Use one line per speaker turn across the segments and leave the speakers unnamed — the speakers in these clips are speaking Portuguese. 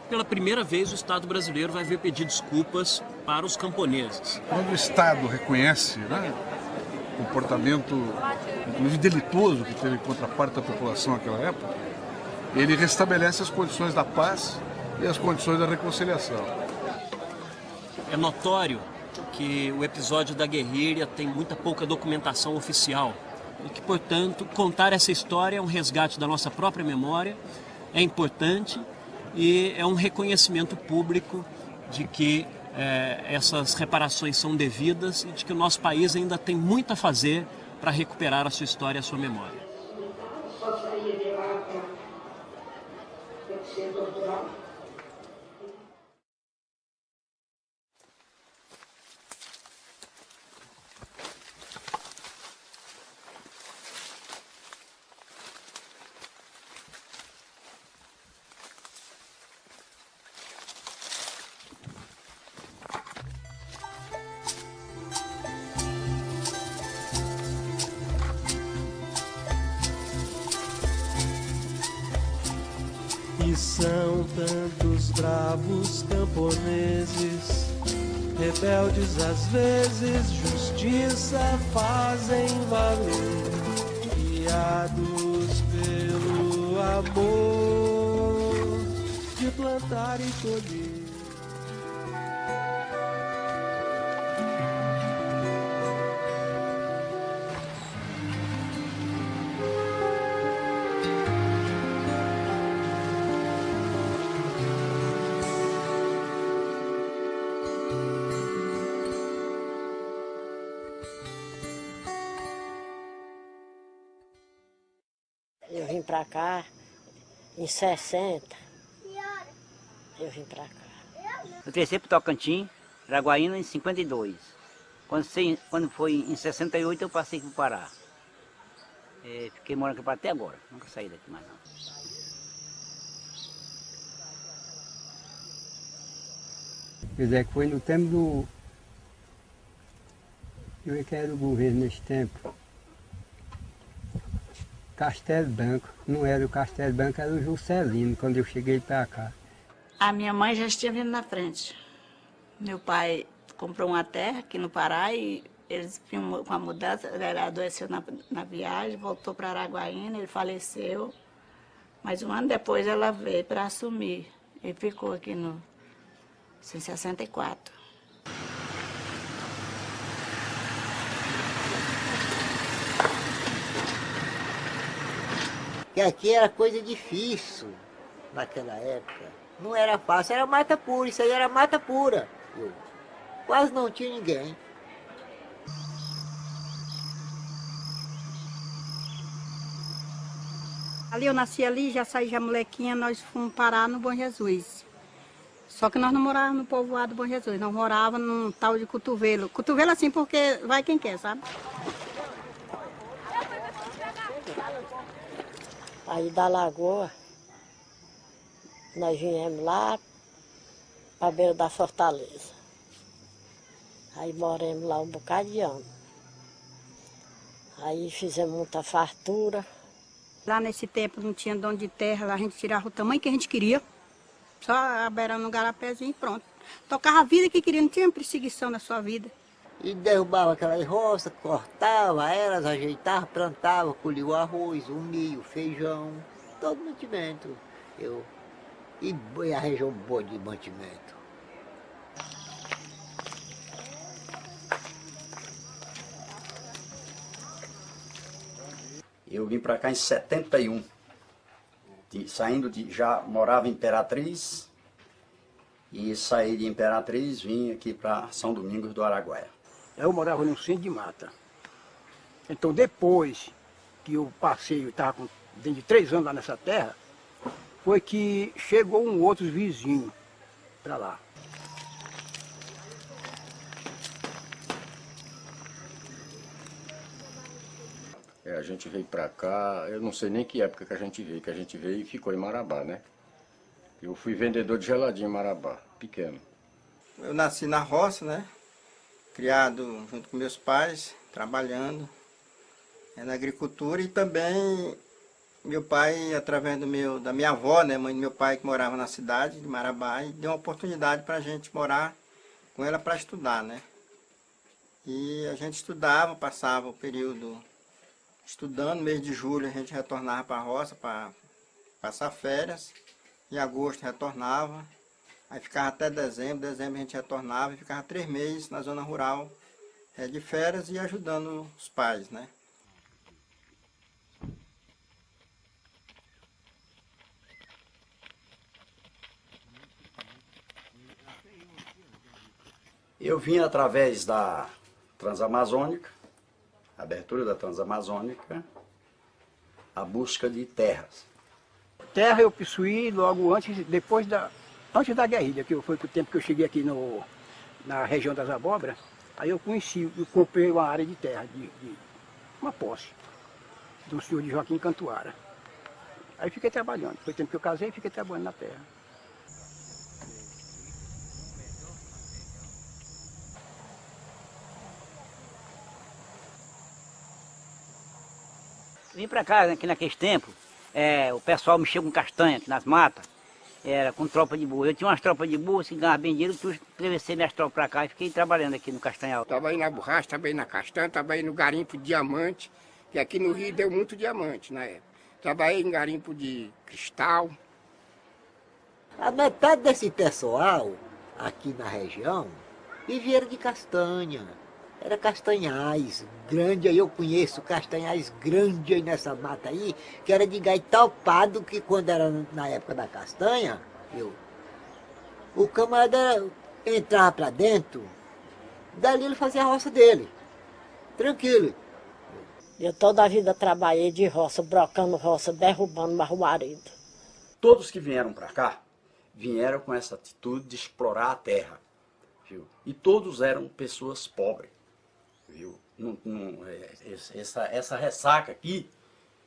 Pela primeira vez, o Estado brasileiro vai vir pedir desculpas para os camponeses.
Quando o Estado reconhece, né, o comportamento, inclusive delitoso, que teve contra parte da população naquela época, ele restabelece as condições da paz e as condições da reconciliação.
É notório que o episódio da guerrilha tem muita pouca documentação oficial e que, portanto, contar essa história é um resgate da nossa própria memória, é importante e é um reconhecimento público de que essas reparações são devidas e de que o nosso país ainda tem muito a fazer para recuperar a sua história e a sua memória.
E são tantos bravos camponeses, rebeldes às vezes, justiça fazem valer, guiados pelo amor de plantar e colher.
Eu vim pra cá em 60. Eu vim pra cá.
Eu cresci pro Tocantins, Araguaína, em 52. Quando foi em 68 eu passei pro Pará. Fiquei morando aqui até agora, nunca saí daqui mais não.
Quer dizer, que foi no tempo do... Eu que era o governo nesse tempo. Castelo Branco, não era o Castelo Branco, era o Juscelino, quando eu cheguei para cá.
A minha mãe já tinha vindo na frente. Meu pai comprou uma terra aqui no Pará e eles vinham com a mudança, ele adoeceu na viagem, voltou para Araguaína, ele faleceu. Mas um ano depois ela veio para assumir e ficou aqui em 64.
Que aqui era coisa difícil naquela época. Não era fácil, era mata pura, isso aí era mata pura. Quase não tinha ninguém.
Ali eu nasci ali, já saí já molequinha, nós fomos parar no Bom Jesus. Só que nós não morávamos no povoado do Bom Jesus, nós morávamos num tal de Cotovelo. Cotovelo assim porque vai quem quer, sabe?
Aí da lagoa, nós viemos lá para a beira da fortaleza. Aí moramos lá um bocado de ano. Aí fizemos muita fartura.
Lá nesse tempo não tinha dono de terra, lá a gente tirava o tamanho que a gente queria. Só aberando um garapézinho e pronto. Tocava a vida que queria, não tinha perseguição na sua vida.
E derrubava aquelas roças, cortava elas, ajeitava, plantava, colhia o arroz, o milho, o feijão, todo mantimento. E a região boa de mantimento.
Eu vim para cá em 71, já morava em Imperatriz, e saí de Imperatriz, vim aqui para São Domingos do Araguaia.
Eu morava num centro de mata. Então depois que eu passei, eu estava com dentro de 3 anos lá nessa terra, foi que chegou um outro vizinho para lá.
A gente veio para cá, eu não sei nem que época que a gente veio e ficou em Marabá, né? Eu fui vendedor de geladinho em Marabá, pequeno.
Eu nasci na roça, né? Criado junto com meus pais, trabalhando na agricultura e também meu pai, através da minha avó, né, mãe do meu pai, que morava na cidade de Marabá, e deu uma oportunidade para a gente morar com ela para estudar, né? E a gente estudava, passava o período estudando, mês de julho a gente retornava para a roça para passar férias, em agosto retornava, aí ficava até dezembro a gente retornava e ficava 3 meses na zona rural de férias e ajudando os pais, né?
Eu vim através da Transamazônica, abertura da Transamazônica, a busca de terras.
Terra eu possuí logo antes da guerrilha, que foi o tempo que eu cheguei aqui na região das Abóboras. Aí eu comprei uma área de terra, uma posse, do senhor de Joaquim Cantuara. Aí fiquei trabalhando. Foi o tempo que eu casei e fiquei trabalhando na terra.
Vim pra cá, aqui naqueles tempos, o pessoal mexia com castanha aqui nas matas, era com tropa de burro. Eu tinha umas tropas de burro, se ganhava bem dinheiro, eu levei minhas tropas pra cá e fiquei trabalhando aqui no Castanhal.
Trabalhei na borracha, trabalhei na castanha, trabalhei no garimpo de diamante, que aqui no Rio deu muito diamante na época. Trabalhei em garimpo de cristal.
A metade desse pessoal aqui na região vivia de castanha. Era castanhais grande, aí eu conheço castanhais grandes aí nessa mata aí, que era de gaitapado, que quando era na época da castanha, o camarada entrava para dentro, dali ele fazia a roça dele, tranquilo.
Eu toda a vida trabalhei de roça, brocando roça, derrubando marruarido.
Todos que vieram para cá, vieram com essa atitude de explorar a terra, viu? E todos eram pessoas pobres. Viu? Essa ressaca aqui,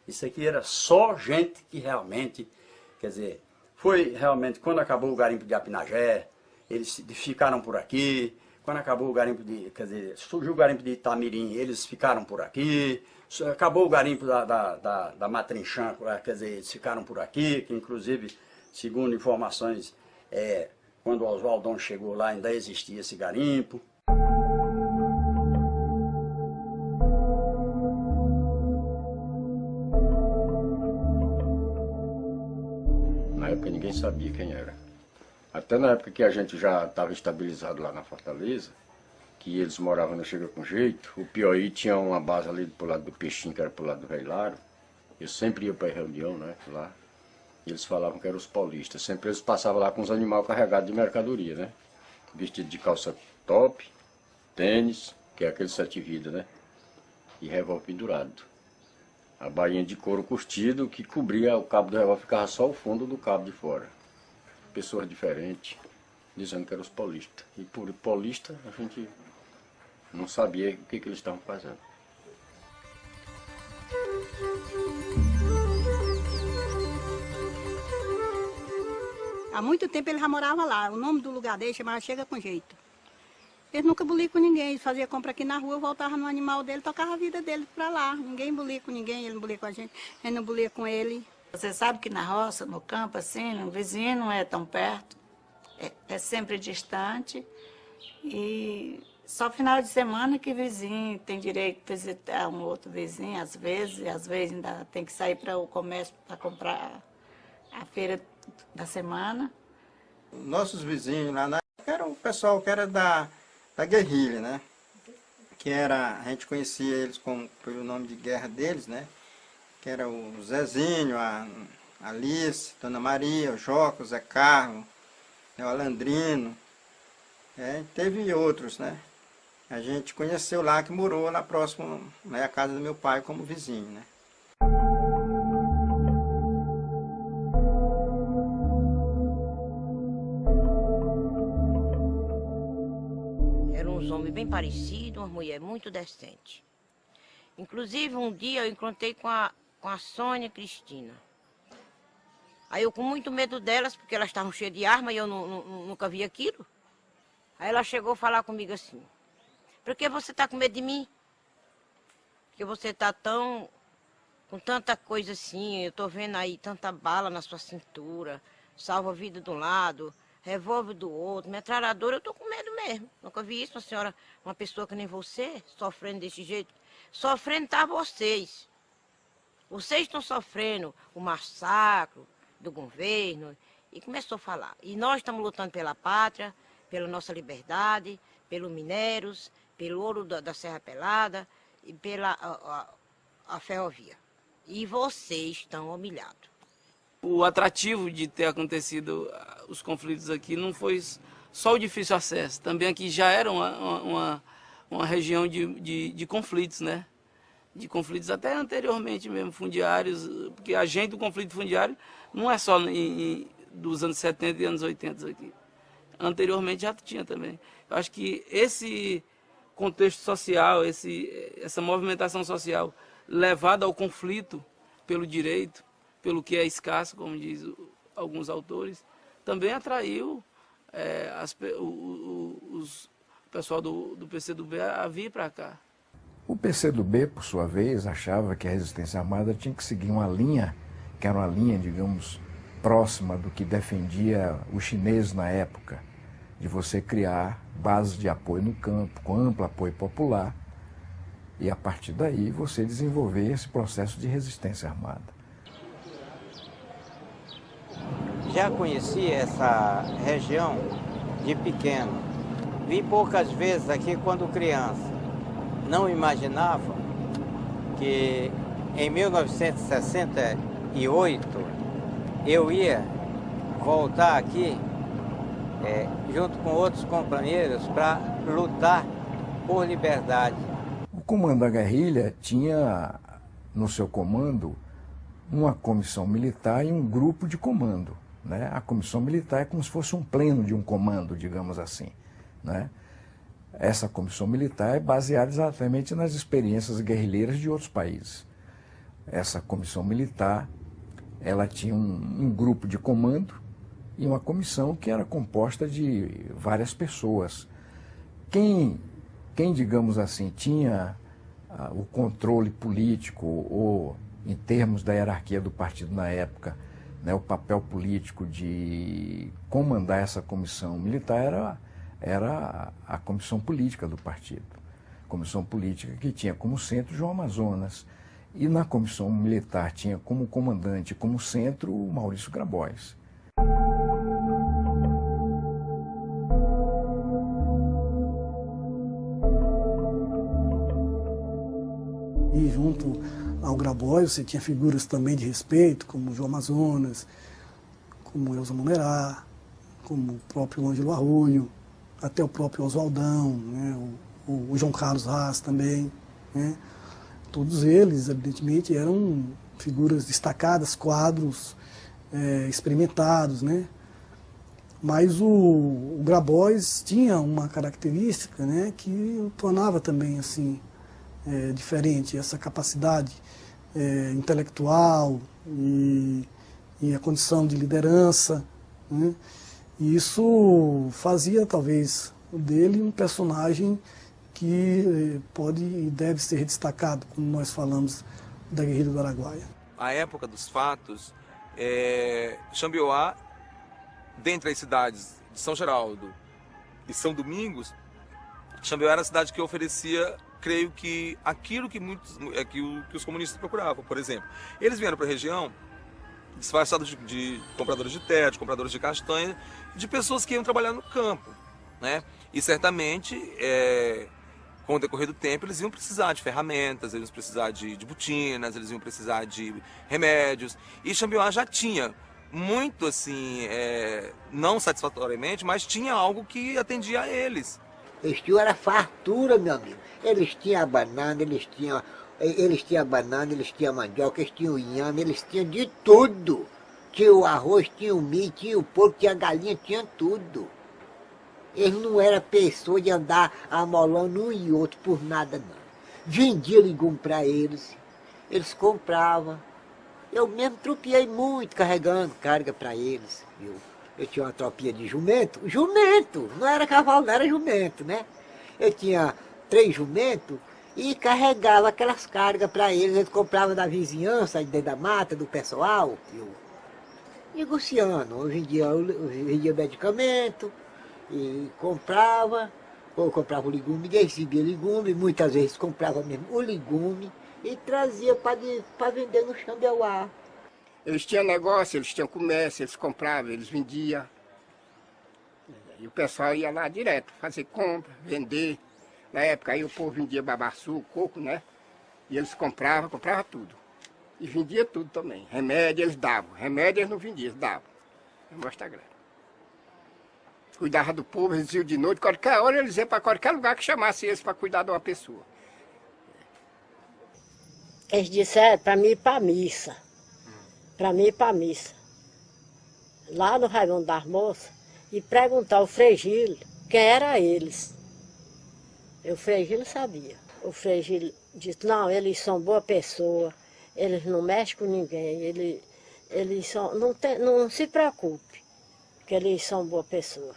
isso aqui era só gente que realmente, quer dizer, foi realmente quando acabou o garimpo de Apinagé, eles ficaram por aqui, quando acabou o garimpo quer dizer, surgiu o garimpo de Itamirim, eles ficaram por aqui, acabou o garimpo da Matrinchã, quer dizer, eles ficaram por aqui, que inclusive, segundo informações, quando o Oswaldão chegou lá ainda existia esse garimpo.
Na época ninguém sabia quem era. Até na época que a gente já estava estabilizado lá na Fortaleza, que eles moravam no Chega com Jeito, o Piauí tinha uma base ali pro lado do Peixinho, que era pro lado do Velho Laro. Eu sempre ia para reunião, né, lá. E eles falavam que eram os paulistas. Sempre eles passavam lá com os animais carregados de mercadoria, né. Vestido de calça top, tênis, que é aquele 7 vidas, né, e revólver pendurado. A bainha de couro curtido que cobria o cabo do revólver, ficava só o fundo do cabo de fora. Pessoas diferentes, dizendo que eram os paulistas. E por paulista a gente não sabia o que eles estavam fazendo.
Há muito tempo ele já morava lá. O nome do lugar dele chamava Chega com Jeito. Ele nunca bulia com ninguém, ele fazia compra aqui na rua, voltava no animal dele, tocava a vida dele pra lá. Ninguém bulia com ninguém, ele não bulia com a gente não bulia com ele.
Você sabe que na roça, no campo, assim, o vizinho não é tão perto, é sempre distante. E só final de semana que vizinho tem direito de visitar um outro vizinho, às vezes ainda tem que sair para o comércio para comprar a feira da semana.
Nossos vizinhos lá na época era o pessoal que era da guerrilha, né? Que era, a gente conhecia eles pelo nome de guerra deles, né? Que era o Zezinho, a Alice, Dona Maria, o Joca, o Zé Carlos, o Alandrino. Teve outros, né? A gente conheceu lá, que morou lá próximo, né, à casa do meu pai como vizinho, né?
Eram uns homens bem parecidos, uma mulher muito decente. Inclusive, um dia eu encontrei com a Sônia Cristina. Aí eu com muito medo delas, porque elas estavam cheias de arma e eu nunca vi aquilo. Aí ela chegou a falar comigo assim: por que você está com medo de mim? Porque você está tão com tanta coisa assim, eu tô vendo aí tanta bala na sua cintura, salva-vida de um lado, revólver do outro, metralhadora, eu tô com medo mesmo. Nunca vi isso, uma senhora, uma pessoa que nem você, sofrendo desse jeito. Sofrendo tá vocês. Vocês estão sofrendo o massacre do governo. E começou a falar. E nós estamos lutando pela pátria, pela nossa liberdade, pelos minérios, pelo ouro da Serra Pelada e pela a ferrovia. E vocês estão humilhados.
O atrativo de ter acontecido os conflitos aqui não foi só o difícil acesso. Também aqui já era uma região de conflitos, né? De conflitos até anteriormente mesmo, fundiários, porque a gente do conflito fundiário não é só dos anos 70 e anos 80 aqui. Anteriormente já tinha também. Eu acho que esse contexto social, essa movimentação social levada ao conflito pelo direito, pelo que é escasso, como diz alguns autores, também atraiu o pessoal do PCdoB a vir para cá.
O PCdoB, por sua vez, achava que a resistência armada tinha que seguir uma linha, que era uma linha, digamos, próxima do que defendia os chineses na época, de você criar bases de apoio no campo, com amplo apoio popular, e a partir daí você desenvolver esse processo de resistência armada.
Já conheci essa região de pequeno. Vim poucas vezes aqui quando criança. Não imaginava que em 1968 eu ia voltar aqui junto com outros companheiros para lutar por liberdade.
O comando da guerrilha tinha no seu comando uma comissão militar e um grupo de comando, né? A comissão militar é como se fosse um pleno de um comando, digamos assim, né? Essa comissão militar é baseada exatamente nas experiências guerrilheiras de outros países. Essa comissão militar, ela tinha um grupo de comando e uma comissão que era composta de várias pessoas. Quem digamos assim, tinha o controle político ou, em termos da hierarquia do partido na época, né, o papel político de comandar essa comissão militar era a comissão política do partido. Comissão política que tinha como centro João Amazonas. E na comissão militar tinha como comandante, como centro, o Maurício Grabois.
E junto ao Grabois você tinha figuras também de respeito, como João Amazonas, como Elza Monerá, como o próprio Ângelo Arroio, até o próprio Oswaldão, né, o João Carlos Haas também, né. Todos eles, evidentemente, eram figuras destacadas, quadros experimentados, né. Mas o Grabois tinha uma característica, né, que o tornava também assim, diferente, essa capacidade intelectual e a condição de liderança, né? E isso fazia talvez dele um personagem que pode e deve ser destacado quando nós falamos da guerrilha do Araguaia.
A época dos fatos, Xambioá, dentre as cidades de São Geraldo e São Domingos, Xambioá era a cidade que oferecia, creio que, aquilo que os comunistas procuravam. Por exemplo, eles vieram para a região disfarçados de compradores de terra, de compradores de castanha, de pessoas que iam trabalhar no campo, né? E certamente, com o decorrer do tempo, eles iam precisar de ferramentas, eles iam precisar de botinas, eles iam precisar de remédios. E Xambioá já tinha muito, assim, não satisfatoriamente, mas tinha algo que atendia a eles.
Eles tinham era fartura, meu amigo. Eles tinham a banana, eles tinham mandioca, eles tinham o inhame, eles tinham de tudo. Tinha o arroz, tinha o milho, tinha o porco, tinha a galinha, tinha tudo. Eles não eram pessoas de andar amolando um e outro por nada, não. Vendia legume para eles, eles compravam. Eu mesmo tropiei muito carregando carga para eles, viu? Eu tinha uma tropinha de jumento, não era cavalo, não era jumento, né? Eu tinha 3 jumentos e carregava aquelas cargas para eles compravam da vizinhança, dentro da mata, do pessoal, negociando. Hoje em dia eu vendia medicamento, e comprava, ou comprava o legume, recebia legume, muitas vezes comprava mesmo o legume e trazia para vender no Xambeuá.
Eles tinham negócio, eles tinham comércio, eles compravam, eles vendiam. E o pessoal ia lá direto, fazer compra, vender. Na época aí o povo vendia babaçu, coco, né? E eles compravam tudo. E vendia tudo também. Remédio eles davam, remédio eles não vendiam, eles davam. Não mostra grande. Cuidava do povo, eles iam de noite, qualquer hora eles iam para qualquer lugar que chamasse eles para cuidar de uma pessoa.
Eles disseram para mim ir para a missa. Para mim ir para a missa. Lá no Raimundo das Moças, e perguntar ao Frei Gílio quem era eles. O Frei Gílio sabia. O Frei Gílio disse, não, eles são boa pessoa, eles não mexem com ninguém, eles são, não se preocupe, que eles são boa pessoa.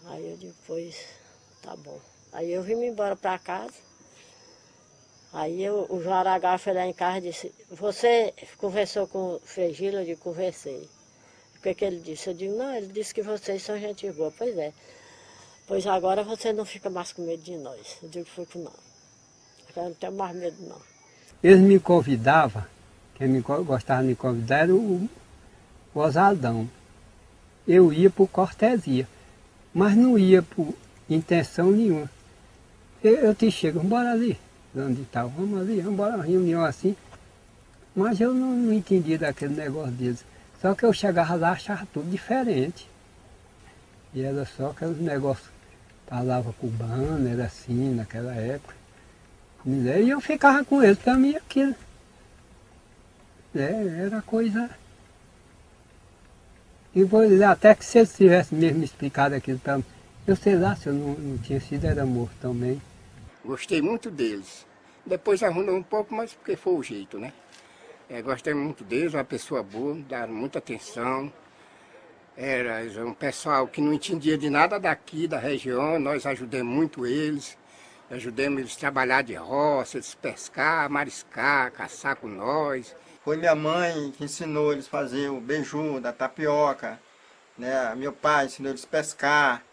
Aí eu digo, pois, tá bom. Aí eu vim embora para casa. Aí o João Aragão foi lá em casa e disse, você conversou com o Frei Gílio? Eu digo, conversei. O que ele disse? Eu digo, não, ele disse que vocês são gente boa. Pois é. Pois agora você não fica mais com medo de nós. Eu digo, fico não. Eu não tenho mais medo não.
Eles me convidavam, quem gostava de me convidar era o Osaldão. Eu ia por cortesia, mas não ia por intenção nenhuma. Eu te chego, vamos embora ali, onde estava, vamos ali, vamos embora, uma reunião assim. Mas eu não entendia daquele negócio deles. Só que eu chegava lá e achava tudo diferente. E era só aqueles negócios, palavra cubana, era assim naquela época. E eu ficava com eles, para mim aquilo. Era coisa. E vou dizer, até que se eles tivessem mesmo explicado aquilo para mim, eu sei lá se eu não tinha sido, era morto também.
Gostei muito deles. Depois arrumou um pouco, mas porque foi o jeito, né? Gostei muito deles, uma pessoa boa, deram muita atenção. Era um pessoal que não entendia de nada daqui, da região, nós ajudamos muito eles. Ajudamos eles a trabalhar de roça, eles pescar, mariscar, caçar com nós.
Foi minha mãe que ensinou eles a fazer o beiju, da tapioca, né? Meu pai ensinou eles a pescar,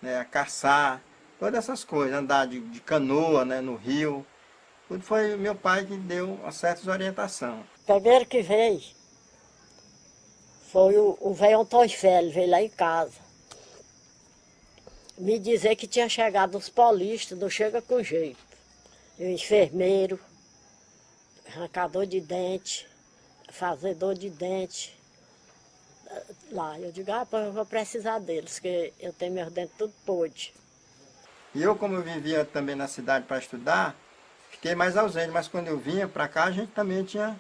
né? A caçar, todas essas coisas, andar de canoa, né? No rio. Tudo foi meu pai que deu uma certa orientação.
O primeiro que veio foi o velho Antônio Félix, veio lá em casa. Me dizer que tinha chegado uns polistas, não chega com jeito. E o enfermeiro, arrancador de dente, fazedor de dente. Lá, eu digo, pois eu vou precisar deles, que eu tenho meus dentes tudo podre.
E eu, como eu vivia também na cidade para estudar, fiquei mais ausente, mas quando eu vinha para cá, a gente também tinha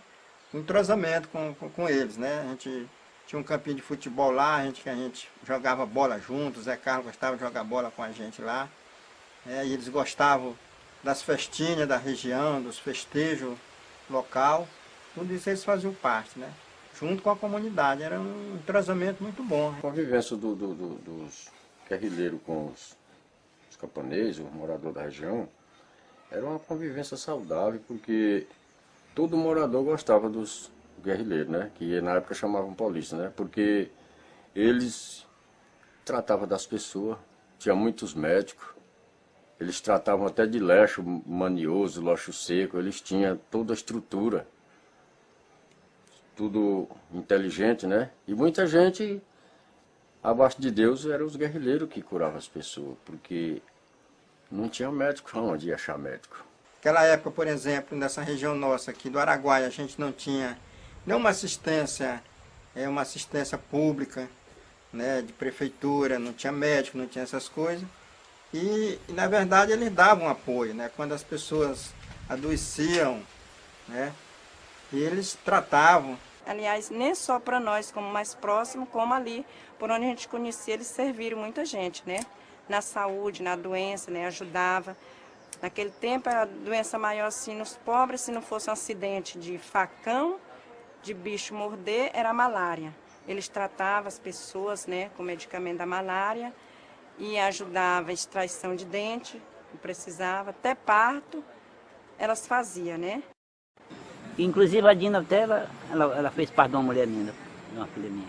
um entrosamento com eles, né? A gente tinha um campinho de futebol lá, que a gente jogava bola juntos, o Zé Carlos gostava de jogar bola com a gente lá. E eles gostavam das festinhas da região, dos festejos local, tudo isso eles faziam parte, né? Junto com a comunidade, era um entrosamento muito bom.
A convivência dos guerrilheiros com os camponeses, os moradores da região, era uma convivência saudável, porque todo morador gostava dos guerrilheiros, né? Que na época chamavam polícia, né? Porque eles tratavam das pessoas, tinha muitos médicos, eles tratavam até de leixo manioso, leixo seco, eles tinham toda a estrutura, tudo inteligente, né? E muita gente, abaixo de Deus, eram os guerrilheiros que curavam as pessoas, porque não tinha médico, onde ia achar médico.
Naquela época, por exemplo, nessa região nossa aqui do Araguaia, a gente não tinha nenhuma assistência, uma assistência pública, né, de prefeitura, não tinha médico, não tinha essas coisas. E na verdade eles davam apoio, né, quando as pessoas adoeciam, né, e eles tratavam.
Aliás, nem só para nós como mais próximo, como ali, por onde a gente conhecia, eles serviram muita gente, né, na saúde, na doença, né, ajudava. Naquele tempo a doença maior assim nos pobres, se não fosse um acidente de facão, de bicho morder, era a malária. Eles tratavam as pessoas, né, com medicamento da malária e ajudavam a extraição de dente, Não precisava, até parto elas faziam, né?
Inclusive a Dina até ela fez parte de uma mulher minha, de uma filha minha.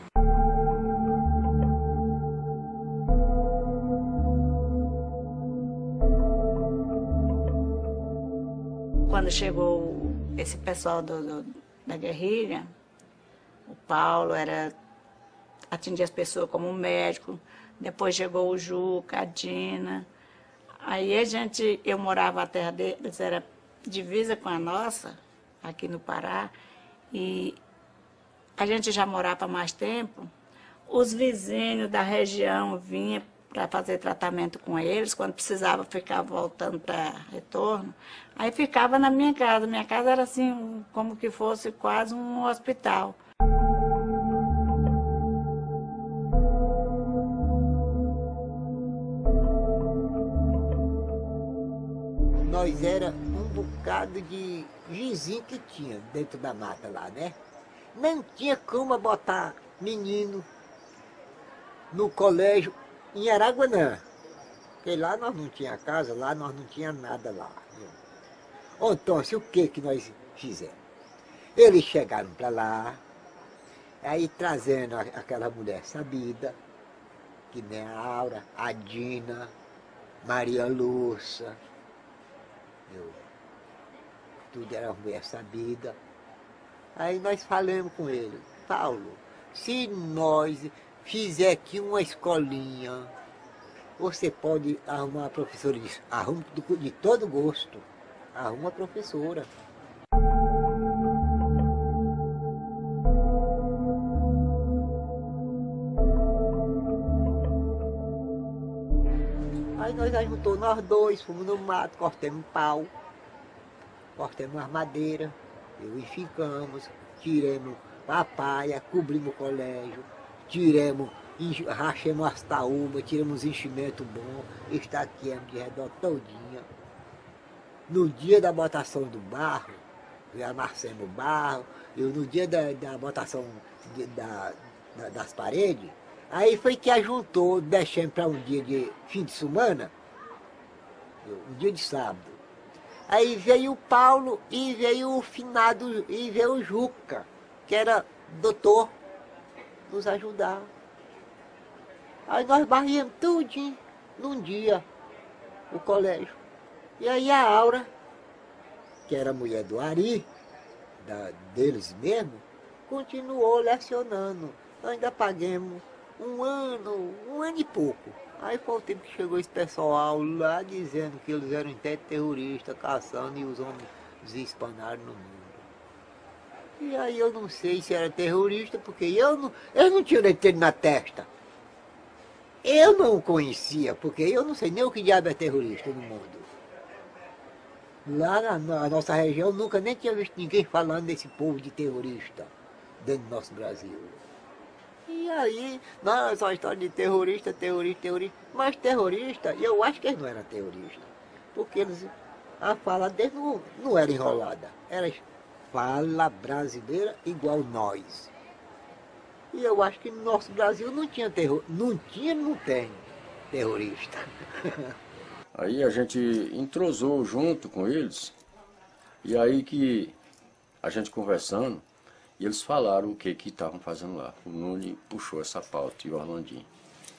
Quando chegou esse pessoal da guerrilha, o Paulo atendia as pessoas como médico, depois chegou o Juca, a Dina. Aí eu morava, a terra deles era divisa com a nossa, aqui no Pará, e a gente já morava há mais tempo. Os vizinhos da região vinham para fazer tratamento com eles, quando precisava ficar voltando para retorno, aí ficava na minha casa. Minha casa era assim, como que fosse quase um hospital.
Nós era um bocado de vizinho que tinha dentro da mata lá, né? Não tinha como botar menino no colégio em Araguanã. Porque lá nós não tinha casa, lá nós não tinha nada lá. Então, o que nós fizemos? Eles chegaram para lá, aí trazendo aquela mulher sabida, que nem a Aura, a Dina, Maria Lúcia, tudo era mulher sabida. Aí nós falamos com ele, Paulo, se nós fizer aqui uma escolinha, você pode arrumar uma professora disso. Arruma de todo gosto. Arruma uma professora. Aí nós juntou nós dois, fomos no mato, cortamos pau, cortamos as madeiras, ficamos, tiramos a palha, cobrimos o colégio, rachamos as taúbas, tiramos enchimento bom, estaqueamos de redor todinha. No dia da botação do barro, amassamos o barro, no dia da botação das paredes, aí foi que ajuntou, deixando para um dia de fim de semana, um dia de sábado. Aí veio o Paulo e veio o finado, e veio o Juca, que era doutor, nos ajudar. Aí nós barríamos tudinho num dia, o colégio. E aí a Aura, que era mulher do Ari, deles mesmo, continuou lecionando. Nós ainda pagamos um ano e pouco. Aí foi o tempo que chegou esse pessoal lá dizendo que eles eram até terroristas, caçando e os homens se espalharam no mundo. E aí eu não sei se era terrorista, porque eu não tinha letreiro na testa. Eu não conhecia, porque eu não sei nem o que diabo é terrorista no mundo. Lá na nossa região nunca nem tinha visto ninguém falando desse povo de terrorista dentro do nosso Brasil. E aí, essa história de terrorista, mas terrorista, eu acho que eles não eram terroristas, porque a fala deles não era enrolada, era fala brasileira igual nós. E eu acho que no nosso Brasil não tinha não tem terrorista.
Aí a gente entrosou junto com eles, e aí que a gente conversando, e eles falaram o que estavam fazendo lá. O Nunes puxou essa pauta, e o Orlandinho,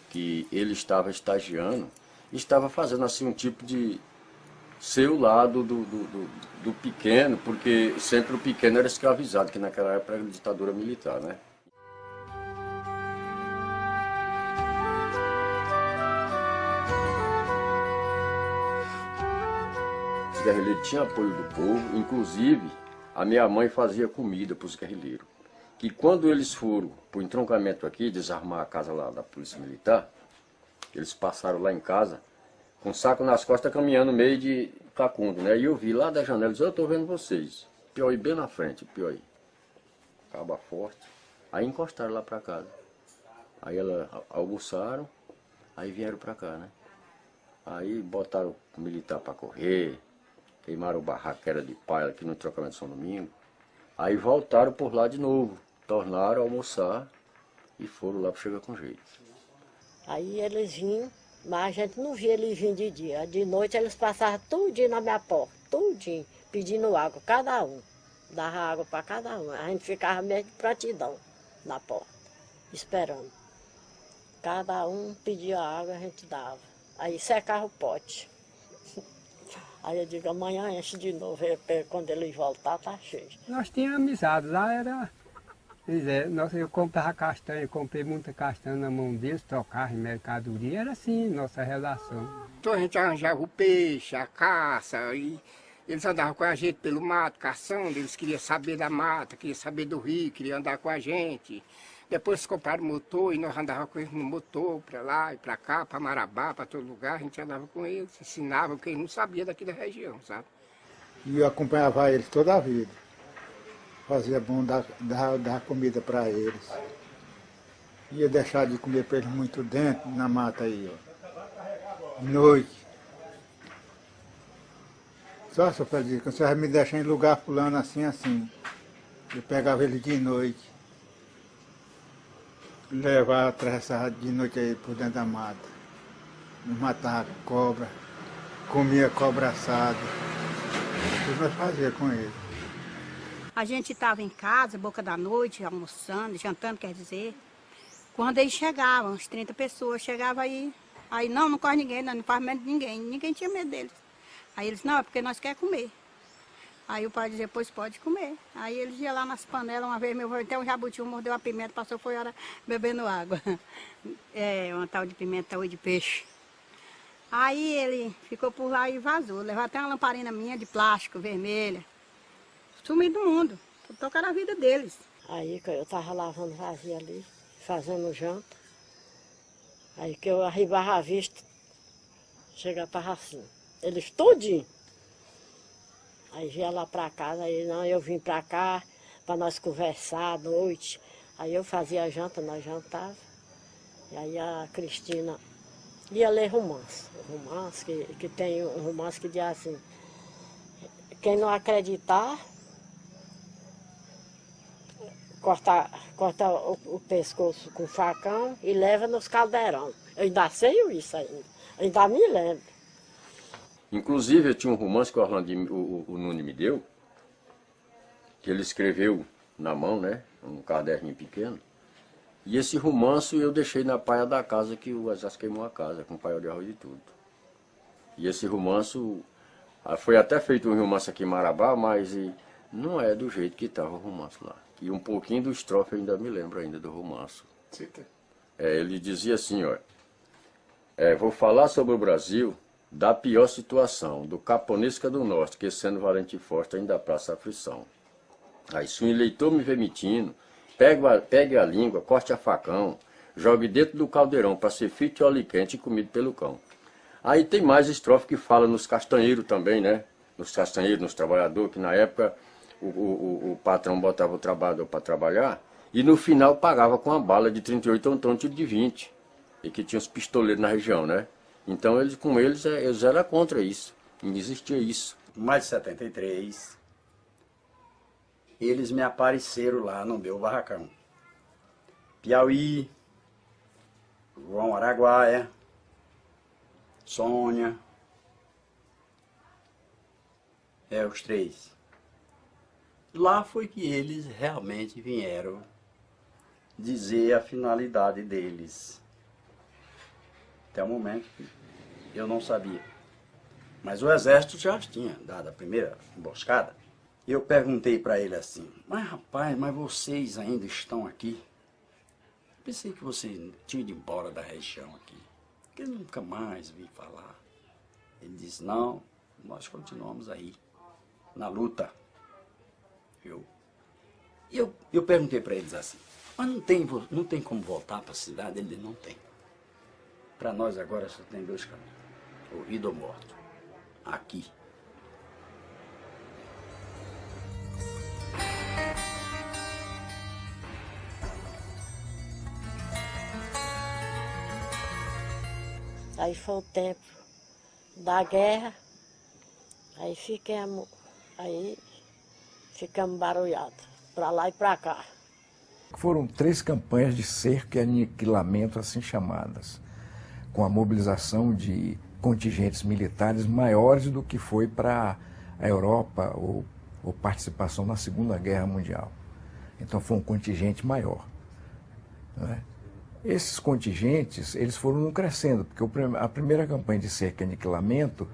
que ele estava estagiando, estava fazendo assim um tipo de ser o lado do pequeno, porque sempre o pequeno era escravizado, que naquela época era ditadura militar, né? Os guerrilheiros tinham apoio do povo, inclusive a minha mãe fazia comida para os guerrilheiros. Que quando eles foram para o entroncamento aqui, desarmar a casa lá da polícia militar, eles passaram lá em casa, com um saco nas costas, caminhando no meio de Cacundo, né? E eu vi lá da janela, disse, eu estou vendo vocês. Piauí bem na frente, Piauí. Caba forte. Aí encostaram lá para casa. Aí elas almoçaram, aí vieram para cá, né? Aí botaram o militar para correr, queimaram o barraco que era de palha aqui no entroncamento de São Domingo. Aí voltaram por lá de novo, tornaram a almoçar e foram lá para chegar com jeito.
Aí eles vinham Mas a gente não via ele vir de dia. De noite eles passavam tudinho na minha porta, tudinho, pedindo água, cada um. Dava água para cada um. A gente ficava meio de prontidão na porta, esperando. Cada um pedia água, a gente dava. Aí secava o pote. Aí eu digo, amanhã enche de novo, quando ele voltar, tá cheio.
Nós tínhamos amizade, lá era... eu comprava castanha, comprei muita castanha na mão deles, trocava em mercadoria, era assim, nossa relação.
Então a gente arranjava o peixe, a caça, e eles andavam com a gente pelo mato, caçando, eles queriam saber da mata, queriam saber do rio, queriam andar com a gente. Depois compraram motor e nós andávamos com eles no motor, para lá e para cá, para Marabá, para todo lugar, a gente andava com eles, ensinava, porque eles não sabiam daqui da região, sabe?
E eu acompanhava eles toda a vida. Fazia bom dar comida para eles. Ia deixar de comer para eles muito dentro, na mata aí, ó. De noite. Só se eu fazia, que você vai me deixar em lugar fulano assim, assim. Eu pegava ele de noite. Levava, atravessava de noite aí por dentro da mata. Matava cobra, comia cobra assada. Tudo nós fazia com ele.
A gente estava em casa, boca da noite, almoçando, jantando, quer dizer. Quando eles chegavam, uns 30 pessoas, chegavam aí. Aí não corre ninguém, não faz medo de ninguém. Ninguém tinha medo deles. Aí eles, não, é porque nós queremos comer. Aí o pai dizia, pois pode comer. Aí eles iam lá nas panelas, uma vez meu avô, até um jabuti, mordeu uma pimenta, passou, foi hora bebendo água. É, uma tal de pimenta ou de peixe. Aí ele ficou por lá e vazou. Levou até uma lamparina minha de plástico, vermelha. Sumiu do mundo. Tocaram a vida deles.
Aí que eu estava lavando vasilha ali, fazendo janta. Aí que eu arribava a vista, chegava para assim. Eles tudinho. Aí vinha lá para casa, aí não, eu vim para cá para nós conversar à noite. Aí eu fazia a janta, nós jantávamos. E aí a Cristina ia ler romance. Romance, que tem um romance que diz assim, quem não acreditar, corta o pescoço com facão e leva nos caldeirão. Eu ainda sei isso ainda me lembro.
Inclusive, eu tinha um romance que o Nunes me deu, que ele escreveu na mão, né, um caderninho pequeno. E esse romance eu deixei na paia da casa, que o exército queimou a casa, com paiol de arroz e tudo. E esse romance, foi até feito um romance aqui em Marabá, mas não é do jeito que estava o romance lá. E um pouquinho do estrofe eu ainda me lembro ainda do romance. Ele dizia assim, ó, vou falar sobre o Brasil da pior situação, do Caponesca do Norte, que sendo valente e forte ainda passa aflição. Aí se um eleitor me vê mentindo, pegue a língua, corte a facão, jogue dentro do caldeirão para ser frito e óleo quente e comido pelo cão. Aí tem mais estrofe que fala nos castanheiros também, né? Nos castanheiros, nos trabalhadores, que na época o patrão botava o trabalhador para trabalhar e no final pagava com uma bala de 38 ou então tiro de 20. E que tinha os pistoleiros na região, né? Então eles eram contra isso, não existia isso.
Em maio de 73, eles me apareceram lá no meu barracão. Piauí, João Araguaia, Sônia, os três. Lá foi que eles realmente vieram dizer a finalidade deles. Até o momento eu não sabia. Mas o exército já tinha dado a primeira emboscada. Eu perguntei para ele assim, mas rapaz, mas vocês ainda estão aqui? Pensei que você tinha ido embora da região aqui. Que eu nunca mais vi falar. Ele disse, não, nós continuamos aí, na luta. Eu perguntei para eles assim, mas não tem como voltar para a cidade? Ele disse, não tem. Para nós agora só tem dois caminhos, ou vida ou morto, aqui.
Aí foi o tempo da guerra, aí ficamos barulhados, para lá e para cá.
Foram 3 campanhas de cerco e aniquilamento assim chamadas. com a mobilização de contingentes militares maiores do que foi para a Europa ou participação na Segunda Guerra Mundial. Então foi um contingente maior, né? Esses contingentes, eles foram crescendo, porque a primeira campanha de cerca e aniquilamento,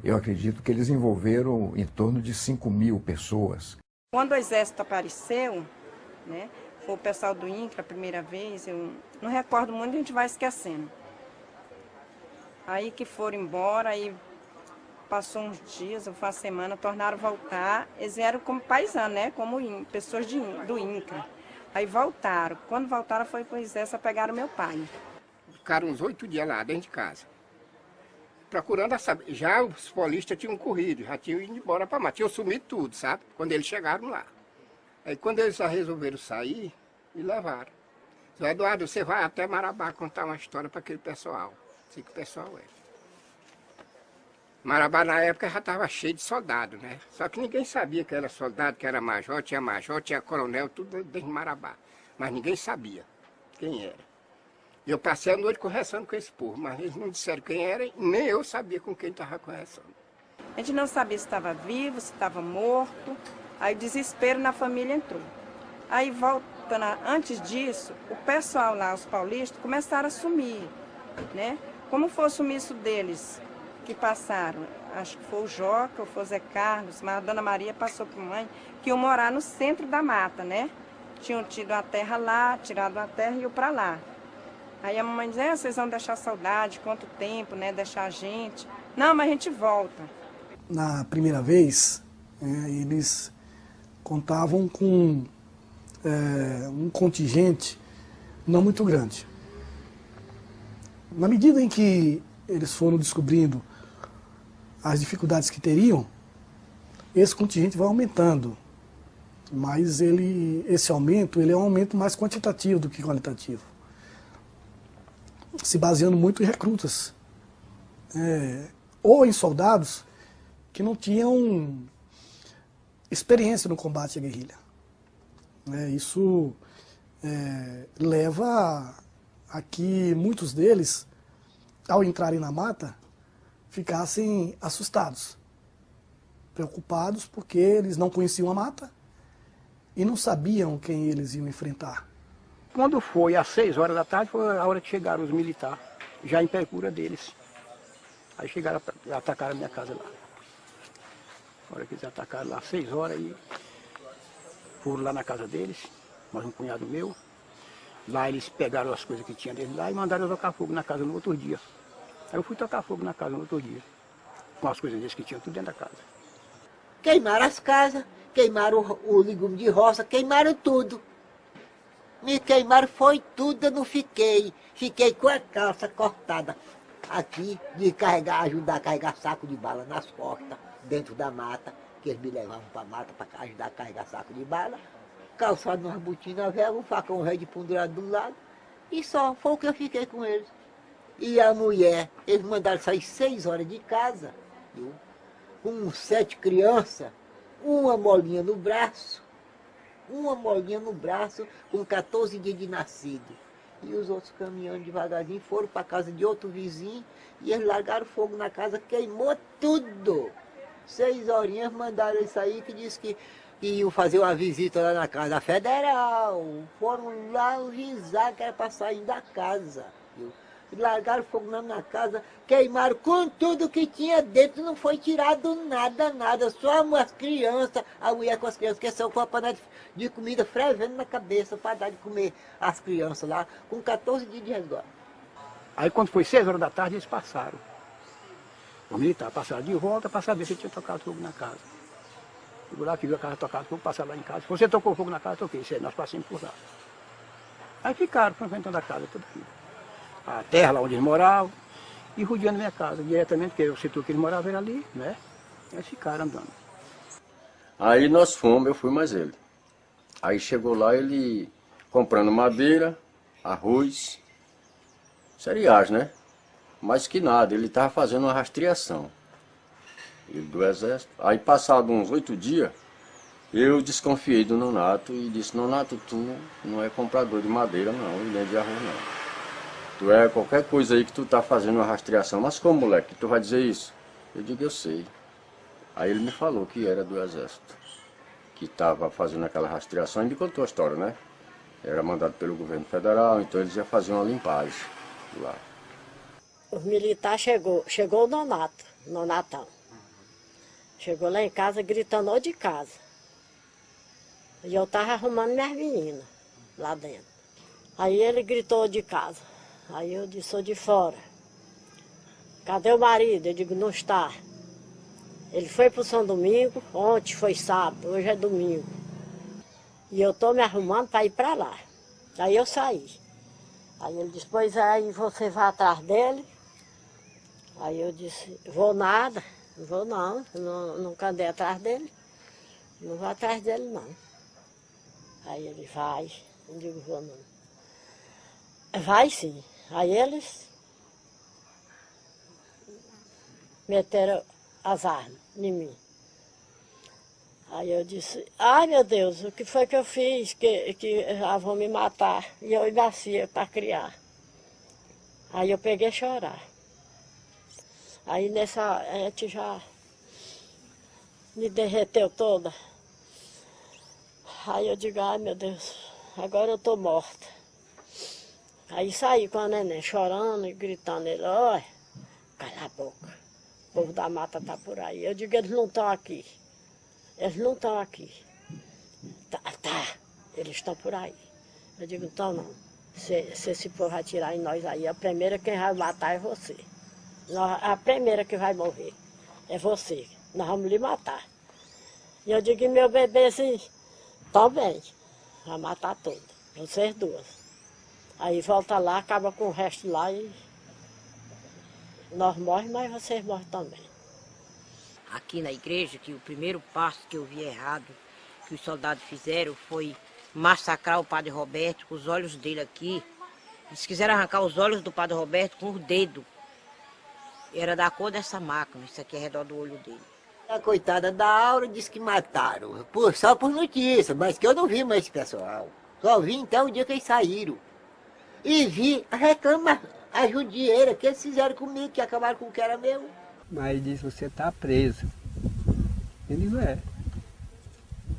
eu acredito que eles envolveram em torno de 5.000 pessoas.
Quando o exército apareceu, né, foi o pessoal do INCRA a primeira vez, eu não recordo muito, a gente vai esquecendo. Aí que foram embora, aí passou uns dias, uma semana, tornaram voltar, eles vieram como paisanos, né, como pessoas do INCRA. Aí voltaram. Quando voltaram foi para o exército, pegaram meu pai.
Ficaram uns 8 dias lá dentro de casa, procurando saber. Já os paulistas tinham corrido, já tinham ido embora para lá, tinham sumido tudo, sabe? Quando eles chegaram lá. Aí quando eles já resolveram sair, me levaram. Seu Eduardo, você vai até Marabá contar uma história para aquele pessoal. Sei que o pessoal é. Marabá na época já estava cheio de soldado, né? Só que ninguém sabia que era soldado, que era major, tinha coronel, tudo dentro de Marabá. Mas ninguém sabia quem era. Eu passei a noite conversando com esse povo, mas eles não disseram quem era, e nem eu sabia com quem estava conversando.
A gente não sabia se estava vivo, se estava morto. Aí desespero na família entrou. Aí voltando, antes disso, o pessoal lá, os paulistas, começaram a sumir, né? Como foi o sumiço deles? Que passaram, acho que foi o Joca, ou foi o Zé Carlos, mas a Dona Maria passou para a mãe, que iam morar no centro da mata, né? Tinham tido a terra lá, tirado a terra e iam para lá. Aí a mamãe dizia, vocês vão deixar saudade, quanto tempo, né? Deixar a gente. Não, mas a gente volta.
Na primeira vez, eles contavam com um contingente não muito grande. Na medida em que eles foram descobrindo as dificuldades que teriam, esse contingente vai aumentando. Mas esse aumento é um aumento mais quantitativo do que qualitativo. Se baseando muito em recrutas. Ou em soldados que não tinham experiência no combate à guerrilha. Isso leva a que muitos deles, ao entrarem na mata, ficassem assustados, preocupados, porque eles não conheciam a mata e não sabiam quem eles iam enfrentar.
Quando foi às 6 horas da tarde, foi a hora que chegaram os militares, já em procura deles. Aí chegaram, atacaram a minha casa lá. A hora que eles atacaram lá às 6 horas, e foram lá na casa deles, mais um cunhado meu. Lá eles pegaram as coisas que tinham deles lá e mandaram eu tocar fogo na casa no outro dia. Aí eu fui tocar fogo na casa no outro dia, com as coisas deles que tinham tudo dentro da casa.
Queimaram as casas, queimaram o legume de roça, queimaram tudo. Me queimaram, foi tudo, eu não fiquei. Fiquei com a calça cortada aqui, de carregar, ajudar a carregar saco de bala nas costas, dentro da mata, que eles me levavam para a mata para ajudar a carregar saco de bala. Calçado numa botina velha, um facão velho de pendurado de um lado, e só foi o que eu fiquei com eles. E a mulher, eles mandaram sair 6 horas de casa, viu? Com 7 crianças, uma molinha no braço, com 14 dias de nascido. E os outros caminhando devagarzinho, foram para a casa de outro vizinho, e eles largaram fogo na casa, queimou tudo. 6 horinhas mandaram eles sair, que disse que iam fazer uma visita lá na casa federal. Foram lá avisar que era para sair da casa, viu? Largaram fogo na casa, queimaram com tudo que tinha dentro, não foi tirado nada, só as crianças, a mulher com as crianças, que são com a panela de comida fervendo na cabeça para dar de comer as crianças lá, com 14 dias de resguardo.
Aí quando foi 6 horas da tarde, eles passaram. Os militares passaram de volta para saber se tinha tocado fogo na casa. Chegou lá que viu a casa tocada fogo, passaram lá em casa. Se você tocou fogo na casa, toquei, nós passamos por lá. Aí ficaram frequentando a casa toda a vida. A terra lá onde eles moravam, e rodeando a minha casa, diretamente, porque o setor que eles moravam era ali, né? Eles ficaram andando.
Aí nós fomos, eu fui mais ele. Aí chegou lá ele comprando madeira, arroz, cereais, né? Mas que nada, ele estava fazendo uma rastreação. Ele do exército. Aí passado uns 8 dias, eu desconfiei do Nonato e disse, Nonato, tu não é comprador de madeira não, e nem de arroz não. tu é qualquer coisa aí que tu tá fazendo uma rastreação. Mas como, moleque, tu vai dizer isso? Eu digo, eu sei. Aí ele me falou que era do Exército, que estava fazendo aquela rastreação e me contou a história, né? Era mandado pelo governo federal, então eles já faziam uma limpagem lá.
Os militares chegou o Nonatão. Chegou lá em casa gritando de casa. E eu estava arrumando minhas meninas lá dentro. Aí ele gritou de casa. Aí eu disse, sou de fora. Cadê o marido? Eu digo, não está. Ele foi para o São Domingo, ontem foi sábado, hoje é domingo. E eu estou me arrumando para ir para lá. Aí eu saí. Aí ele disse, pois aí você vai atrás dele. Aí eu disse, vou nada, não vou não, nunca andei atrás dele. Não vou atrás dele não. Aí ele vai, eu digo, vou não. Vai sim. Aí eles meteram as armas em mim. Aí eu disse, ai meu Deus, o que foi que eu fiz? Que vão me matar. E eu e minha filha para criar. Aí eu peguei a chorar. Aí nessa, a gente já me derreteu toda. Aí eu digo, ai meu Deus, agora eu estou morta. Aí saí com a neném chorando e gritando, ele, olha, cala a boca, o povo da mata está por aí. Eu digo, eles não estão aqui. Eles não estão aqui. Tá, eles estão por aí. Eu digo, então não. Se esse povo atirar em nós aí, a primeira quem vai matar é você. A primeira que vai morrer é você. Nós vamos lhe matar. E eu digo, meu bebezinho, também. Vai matar todo. Vocês duas. Aí volta lá, acaba com o resto lá e nós morremos, mas vocês morrem também.
Aqui na igreja, que o primeiro passo que eu vi errado, que os soldados fizeram, foi massacrar o padre Roberto com os olhos dele aqui. Eles quiseram arrancar os olhos do padre Roberto com o dedo. Era da cor dessa máquina, isso aqui é ao redor do olho dele.
A coitada da Aura disse que mataram, só por notícia, mas que eu não vi mais esse pessoal. Só vi então o dia que eles saíram. E vi a judieira que eles fizeram comigo, que acabaram com o que era meu.
Mas ele disse, você está preso. Eu digo, é.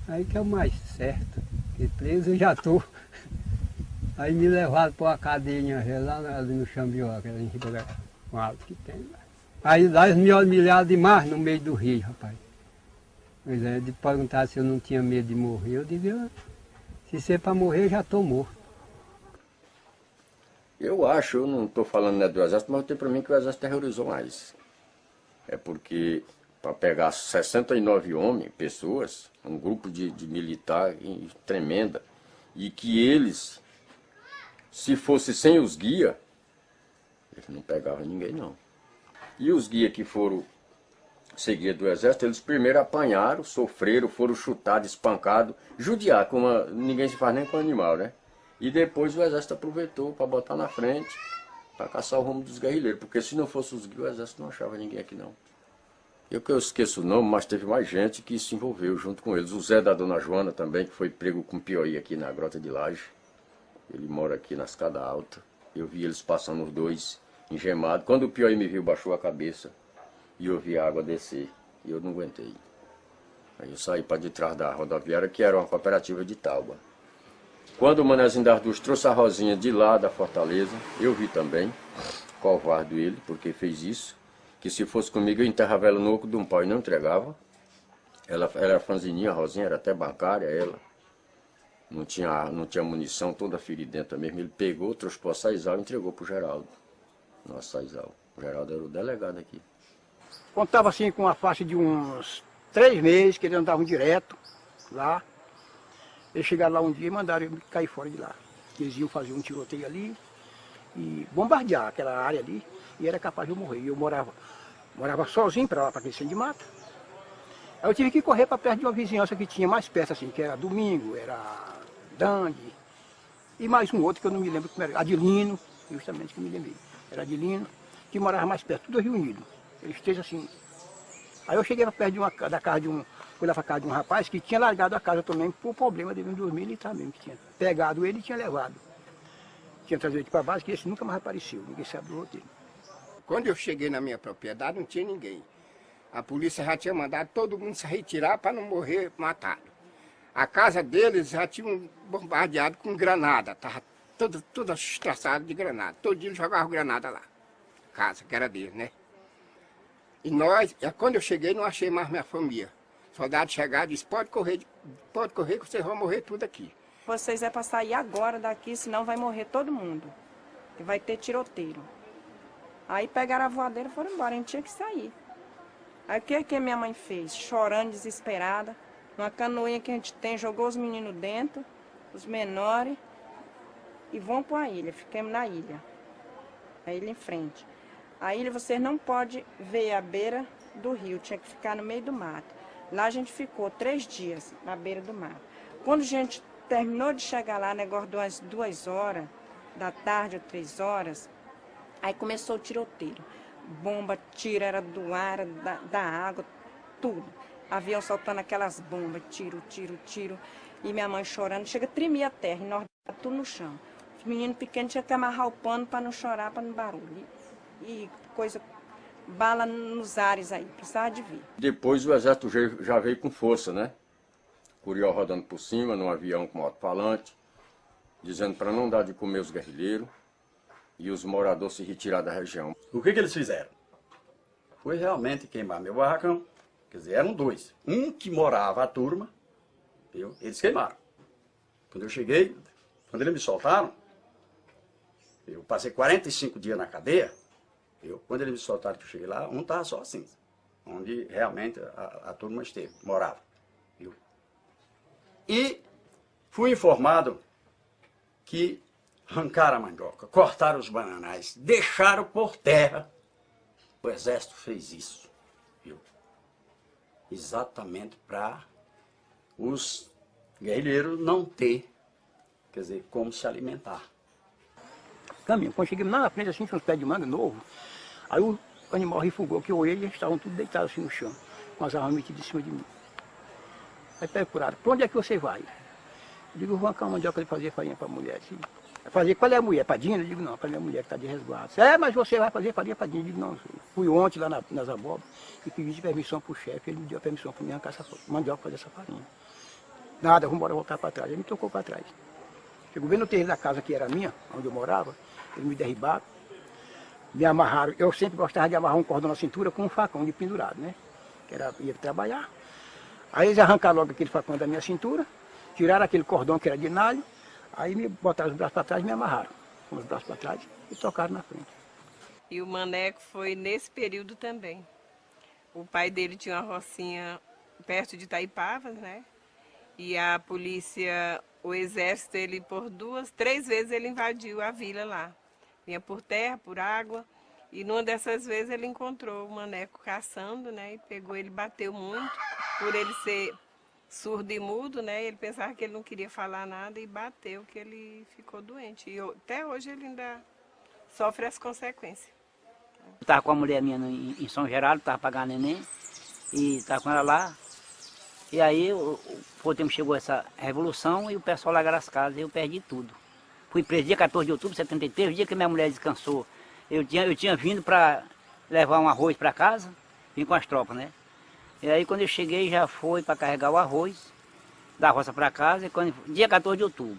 Aí que é o mais certo, porque preso eu já estou. Aí me levaram para uma cadeirinha lá ali no Xambió, aquela em Ribeirão Alto que tem lá. Aí lá eles me olharam demais no meio do rio, rapaz. Pois é, de perguntar se eu não tinha medo de morrer, eu digo, se ser para morrer, eu já estou morto.
Eu acho, eu não estou falando né, do Exército, mas eu tenho para mim que o Exército terrorizou mais. É porque para pegar 69 homens, pessoas, um grupo de militar tremenda, e que eles, se fosse sem os guias, eles não pegavam ninguém não. E os guias que foram seguir do Exército, eles primeiro apanharam, sofreram, foram chutados, espancados, judiar, como ninguém se faz nem com animal, né? E depois o Exército aproveitou para botar na frente, para caçar o rumo dos guerrilheiros, porque se não fosse os guias, o Exército não achava ninguém aqui não. Eu esqueço o nome, mas teve mais gente que se envolveu junto com eles. O Zé da Dona Joana também, que foi pego com piauí aqui na Grota de Laje. Ele mora aqui na escada alta. Eu vi eles passando os dois engemados. Quando o piauí me viu, baixou a cabeça e eu vi a água descer. E eu não aguentei. Aí eu saí para detrás da rodoviária, que era uma cooperativa de Tauba. Quando o Manezinho das Duas trouxe a Rosinha de lá da Fortaleza, eu vi também, covardo ele, porque fez isso, que se fosse comigo eu enterrava ela no oco de um pau e não entregava. Ela era franzininha, a Rosinha era até bancária, ela. Não tinha munição, toda feridenta mesmo. Ele pegou, trouxe para o Saizal e entregou para o Geraldo. Nosso Saizal. O Geraldo era o delegado aqui.
Quando estava assim com uma faixa de uns 3 meses, que eles andavam direto lá, eles chegaram lá um dia e mandaram eu cair fora de lá. Eles iam fazer um tiroteio ali e bombardear aquela área ali, e era capaz de eu morrer. E eu morava sozinho para lá, para aquele centro de mata. Aí eu tive que correr para perto de uma vizinhança que tinha mais perto, assim, que era Domingo, era Dangue, e mais um outro que eu não me lembro como era, Adilino, justamente que eu me lembrei. Era Adilino, que morava mais perto, tudo reunido. Eles três assim. Aí eu cheguei para perto da casa de um, fui lá para casa de um rapaz que tinha largado a casa também por problema de um dos militares mesmo, que tinha pegado ele e tinha levado. tinha trazido aqui para base, que esse nunca mais apareceu, ninguém sabe do roteiro.
Quando eu cheguei na minha propriedade, não tinha ninguém. A polícia já tinha mandado todo mundo se retirar para não morrer matado. A casa deles já tinham bombardeado com granada, estava toda estraçada de granada. Todo dia eles jogavam granada lá. Casa, que era deles, né? E nós, quando eu cheguei, não achei mais minha família. O soldado chegaram e disse, pode correr que vocês vão morrer tudo aqui.
Vocês é para sair agora daqui, senão vai morrer todo mundo. E vai ter tiroteiro. Aí pegaram a voadeira e foram embora, a gente tinha que sair. Aí o que minha mãe fez? Chorando, desesperada. Numa canoinha que a gente tem, jogou os meninos dentro, os menores, e vão para a ilha. Ficamos na ilha. A ilha em frente. A ilha vocês não podem ver a beira do rio, tinha que ficar no meio do mato. Lá a gente ficou 3 dias na beira do mato. Quando a gente terminou de chegar lá, negócio de umas 2 horas da tarde ou 3 horas, aí começou o tiroteio. Bomba, tiro, era do ar, era da água, tudo. Avião soltando aquelas bombas, tiro. E minha mãe chorando, chega a tremer a terra, e nós tudo no chão. Os meninos pequenos tinham que amarrar o pano para não chorar, para não barulho. E coisa, bala nos ares aí, precisava de vir.
Depois o exército já veio com força, né? Curió rodando por cima, num avião com alto-falante, dizendo para não dar de comer os guerrilheiros e os moradores se retirar da região.
O que eles fizeram? Foi realmente queimar meu barracão. Quer dizer, eram 2. Um que morava a turma, eles queimaram. Quando eu cheguei, quando eles me soltaram, eu passei 45 dias na cadeia, quando eles me soltaram que eu cheguei lá, um estava só assim, onde realmente a turma esteve, morava. E fui informado que arrancaram a mandioca, cortaram os bananais, deixaram por terra. O exército fez isso, exatamente para os guerrilheiros não ter, quer dizer, como se alimentar.
Caminho, quando chegamos lá na frente, assim, tinha uns pés de manga novo, aí o animal refugou, que eu olhei e eles estavam tudo deitados assim no chão, com as armas metidas em cima de mim. Aí procuraram, para onde é que você vai? Eu digo, vou arrancar uma mandioca de fazer farinha para a mulher. Fazer, qual é a mulher? Padinha? Eu digo, não, para a minha mulher que está de resguardo. Mas você vai fazer farinha para Padinha? Eu digo, não, fui ontem lá nas abóboras e pedi permissão para o chefe, ele me deu a permissão para me arrancar essa mandioca para fazer essa farinha. Nada, vamos embora voltar para trás. Ele me tocou para trás. Chegou bem no terreno da casa que era minha, onde eu morava, eles me derribaram, me amarraram. Eu sempre gostava de amarrar um cordão na cintura com um facão de pendurado, né? Que era, ia trabalhar. Aí eles arrancaram logo aquele facão da minha cintura, tiraram aquele cordão que era de nalho, aí me botaram os braços para trás e me amarraram com os braços para trás e tocaram na frente.
E o Maneco foi nesse período também. O pai dele tinha uma rocinha perto de Itaipavas, né? E a polícia, o exército, ele por 2, 3 vezes ele invadiu a vila lá. Vinha por terra, por água. E numa dessas vezes ele encontrou o Maneco caçando, né? E pegou ele, bateu muito, por ele ser surdo e mudo, né? Ele pensava que ele não queria falar nada e bateu, que ele ficou doente. E até hoje ele ainda sofre as consequências.
Eu estava com a mulher minha em São Geraldo, estava pagando neném, e estava com ela lá. E aí, por tempo chegou essa revolução e o pessoal largaram as casas e eu perdi tudo. Fui preso dia 14 de outubro de 73, o dia que minha mulher descansou. Eu tinha vindo para levar um arroz para casa, vim com as tropas, né? E aí quando eu cheguei já foi para carregar o arroz da roça para casa, dia 14 de outubro,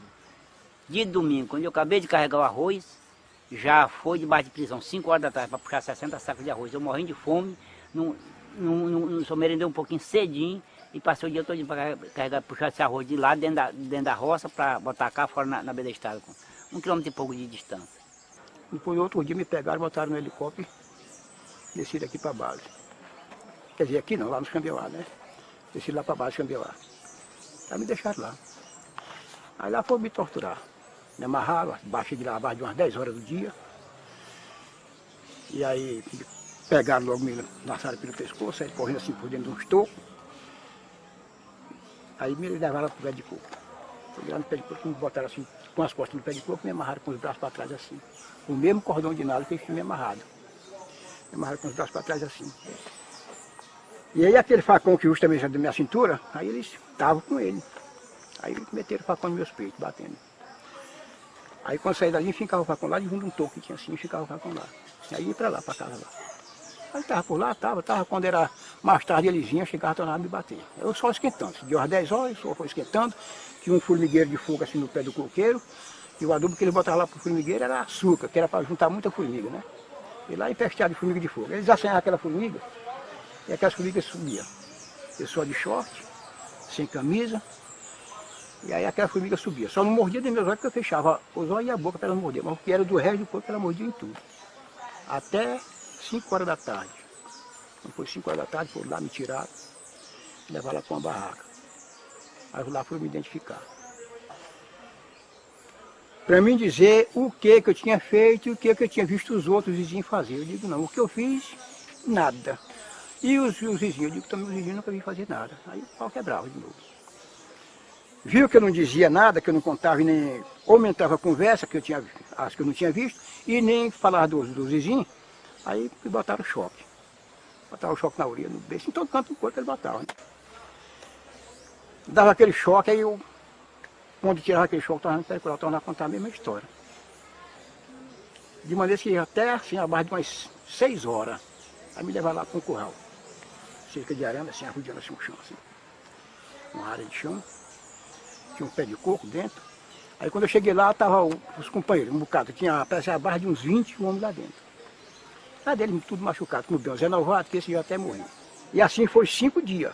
dia de domingo, quando eu acabei de carregar o arroz, já foi debaixo de prisão, 5 horas da tarde, para puxar 60 sacos de arroz. Eu morrendo de fome, só merendei um pouquinho cedinho e passei o dia todo para carregar, puxar esse arroz de lá dentro da roça para botar cá fora na beira da estrada, com 1 quilômetro e pouco de distância.
Depois, outro dia, me pegaram, botaram no helicóptero e desceram aqui para a base. Quer dizer, aqui não, lá no Xambioá, né? Desceram lá para a base do Xambioá. Aí me deixaram lá. Aí lá foram me torturar. Me amarraram, baixei de lá abaixo de umas 10 horas do dia. E aí pegaram logo, me laçaram pelo pescoço, aí correndo assim por dentro de um estoco. Aí me levaram para o pé de coco. Fui lá no pé de coco, me botaram assim, com as costas no pé de coco, me amarraram com os braços para trás assim. O mesmo cordão de nada que eles tinham me amarrado. Me amarraram com os braços para trás assim. E aí aquele facão que justamente já da minha cintura, aí eles estavam com ele. Aí eles meteram o facão nos meus peitos, batendo. Aí quando saí dali, ficava o facão lá, de um toco que tinha assim, ficava o facão lá. Aí ia pra lá, pra casa lá. Aí tava por lá, tava, quando era mais tarde eles vinham, chegava, tornava me bater. Eu só esquentando, deu às 10 horas, eu só foi esquentando, tinha um formigueiro de fogo assim no pé do coqueiro, e o adubo que eles botavam lá pro formigueiro era açúcar, que era para juntar muita formiga, né? E lá empesteado de formiga de fogo. Eles assanhavam aquela formiga, e aquelas formigas subiam. Eu só de short, sem camisa, e aí aquela formiga subia. Só não mordia dos meus olhos porque eu fechava os olhos e a boca para ela não morder, mas o que era do resto do corpo ela mordia em tudo. Até 5 horas da tarde. Quando foi 5 horas da tarde, foram lá, me tiraram, levaram lá para uma barraca. Aí lá foram me identificar. Para mim dizer o que eu tinha feito e o que eu tinha visto os outros vizinhos fazer. Eu digo, não, o que eu fiz, nada. E os vizinhos, eu digo, também os vizinhos nunca vi fazer nada. Aí o pau quebrava de novo. Viu que eu não dizia nada, que eu não contava e nem aumentava a conversa, que eu não tinha visto, e nem falava dos vizinhos, aí me botaram choque. Botaram o choque na orelha, no beijo, em todo canto do corpo eles botavam. Né? Dava aquele choque, aí eu, quando tirava aquele choque, eu tornava a contar a mesma história. De maneira que até assim, abaixo de umas 6 horas, aí me levaram lá para um curral. Cerca de arame, assim, arrodeando assim o chão, assim. Uma área de chão. Tinha um pé de coco dentro. Aí quando eu cheguei lá, estavam os companheiros, um bocado. Tinha, parece a barra de uns 20 homens lá dentro. Lá deles tudo machucado, como bem o Zé Novato, que esse já até morreu. E assim foi 5 dias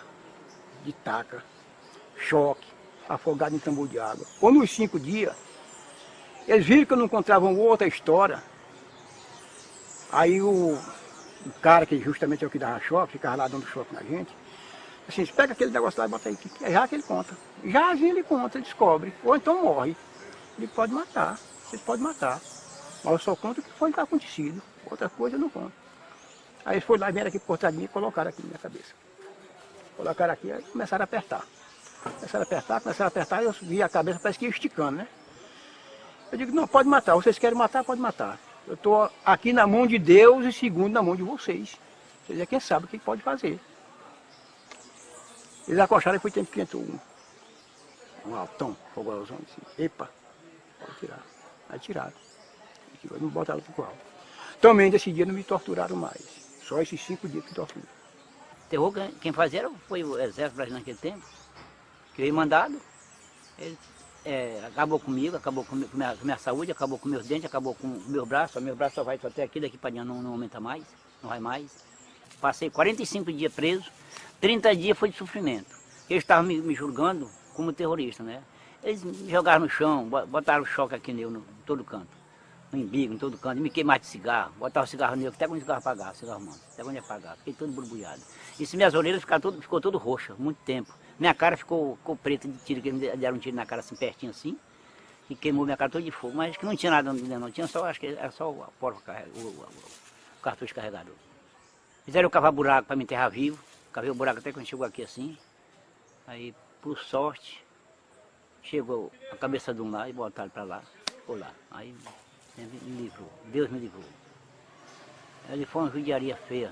de taca, choque, afogado em tambor de água. Quando nos 5 dias, eles viram que eu não encontrava outra história. Aí o cara, que justamente é o que dava choque, ficava lá dando choque na gente, assim, pega aquele negócio lá e bota aí, que é já que ele conta. Já ele conta, ele descobre. Ou então morre. Ele pode matar, vocês podem matar. Mas eu só conto o que foi acontecido. Outra coisa eu não conto. Aí eles foram lá, vieram aqui por mim e colocaram aqui na minha cabeça. Colocaram aqui e começaram a apertar. Começaram a apertar e eu vi a cabeça, parece que ia esticando, né? Eu digo, não, pode matar. Vocês querem matar, pode matar. Eu estou aqui na mão de Deus e segundo na mão de vocês. Vocês é quem sabe o que pode fazer. Eles acocharam e foi tempo que entrou um altão, fogosão, assim, epa, pode tirar. Aí tiraram. Não botaram pro curral. Também desse dia não me torturaram mais. Só esses 5 dias que torturam.
Terror quem fazia foi o exército brasileiro naquele tempo. Que veio mandado. Ele acabou comigo, acabou com minha saúde, acabou com meus dentes, acabou com meus braços. Meu braço só vai até aqui, daqui para diante não aumenta mais, não vai mais. Passei 45 dias preso. 30 dias foi de sofrimento. Eles estavam me julgando como terrorista, né? Eles me jogaram no chão, botaram choque aqui nele, em todo canto. No embigo, em todo canto. Me queimaram de cigarro, botaram o cigarro nele, até quando o cigarro apagava, cigarro manso, até quando ia apagar. Fiquei todo borbulhado. E minhas orelhas ficou todo roxa, muito tempo. Minha cara ficou preta de tiro, que eles me deram um tiro na cara assim, pertinho assim. E queimou minha cara toda de fogo, mas que não tinha nada dentro, não. Tinha só, acho que era só o cartucho carregador. Fizeram eu cavar buraco para me enterrar vivo. Cavei o buraco até quando chegou aqui assim. Aí, por sorte, chegou a cabeça de um lá e botaram para lá. Ficou lá. Aí me livrou. Deus me livrou. Ele foi uma judiaria feia.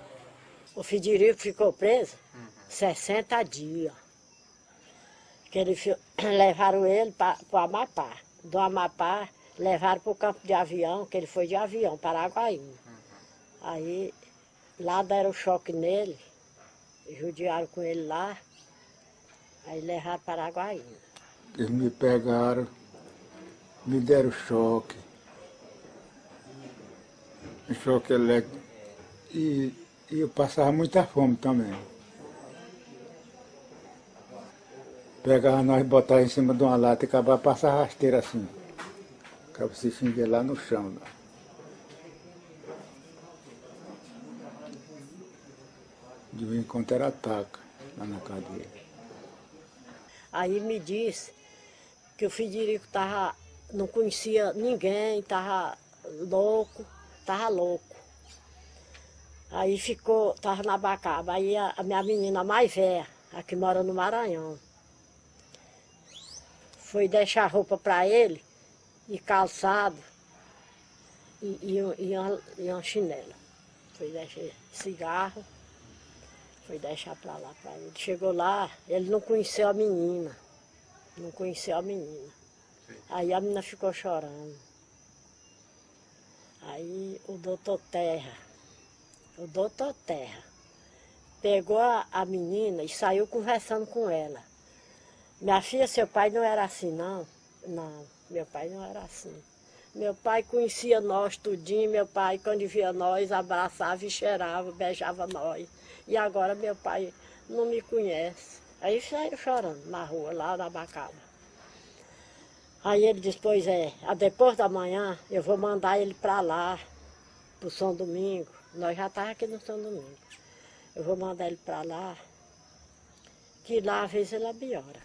O Federico ficou preso 60 dias. Que levaram ele para o Amapá. Do Amapá, levaram para o campo de avião, que ele foi de avião, para Araguaína. Aí, lá deram choque nele. Judiaram com ele lá, aí levaram para Araguaína.
Eles me pegaram, me deram choque elétrico, e eu passava muita fome também. Pegava nós, botava em cima de uma lata e acabava passando rasteira assim. Acabava se xinguer lá no chão. Lá. De vez em quando era ataque lá na cadeia.
Aí me disse que o Federico não conhecia ninguém, estava louco. Aí estava na Bacaba. Aí a minha menina mais velha, a que mora no Maranhão, foi deixar roupa para ele, e calçado, e uma chinela. Foi deixar cigarro. Foi deixar para lá para ele. Chegou lá, ele não conheceu a menina. Aí a menina ficou chorando. Aí o doutor Terra, pegou a menina e saiu conversando com ela. Minha filha, seu pai não era assim, não. Não, meu pai não era assim. Meu pai conhecia nós tudinho, meu pai, quando via nós, abraçava e cheirava, beijava nós. E agora meu pai não me conhece. Aí saíram chorando na rua, lá na Bacaba. Aí ele disse, pois é, depois da manhã eu vou mandar ele para lá, para o São Domingo. Nós já estávamos aqui no São Domingo. Eu vou mandar ele para lá, que lá às vezes ele abiora.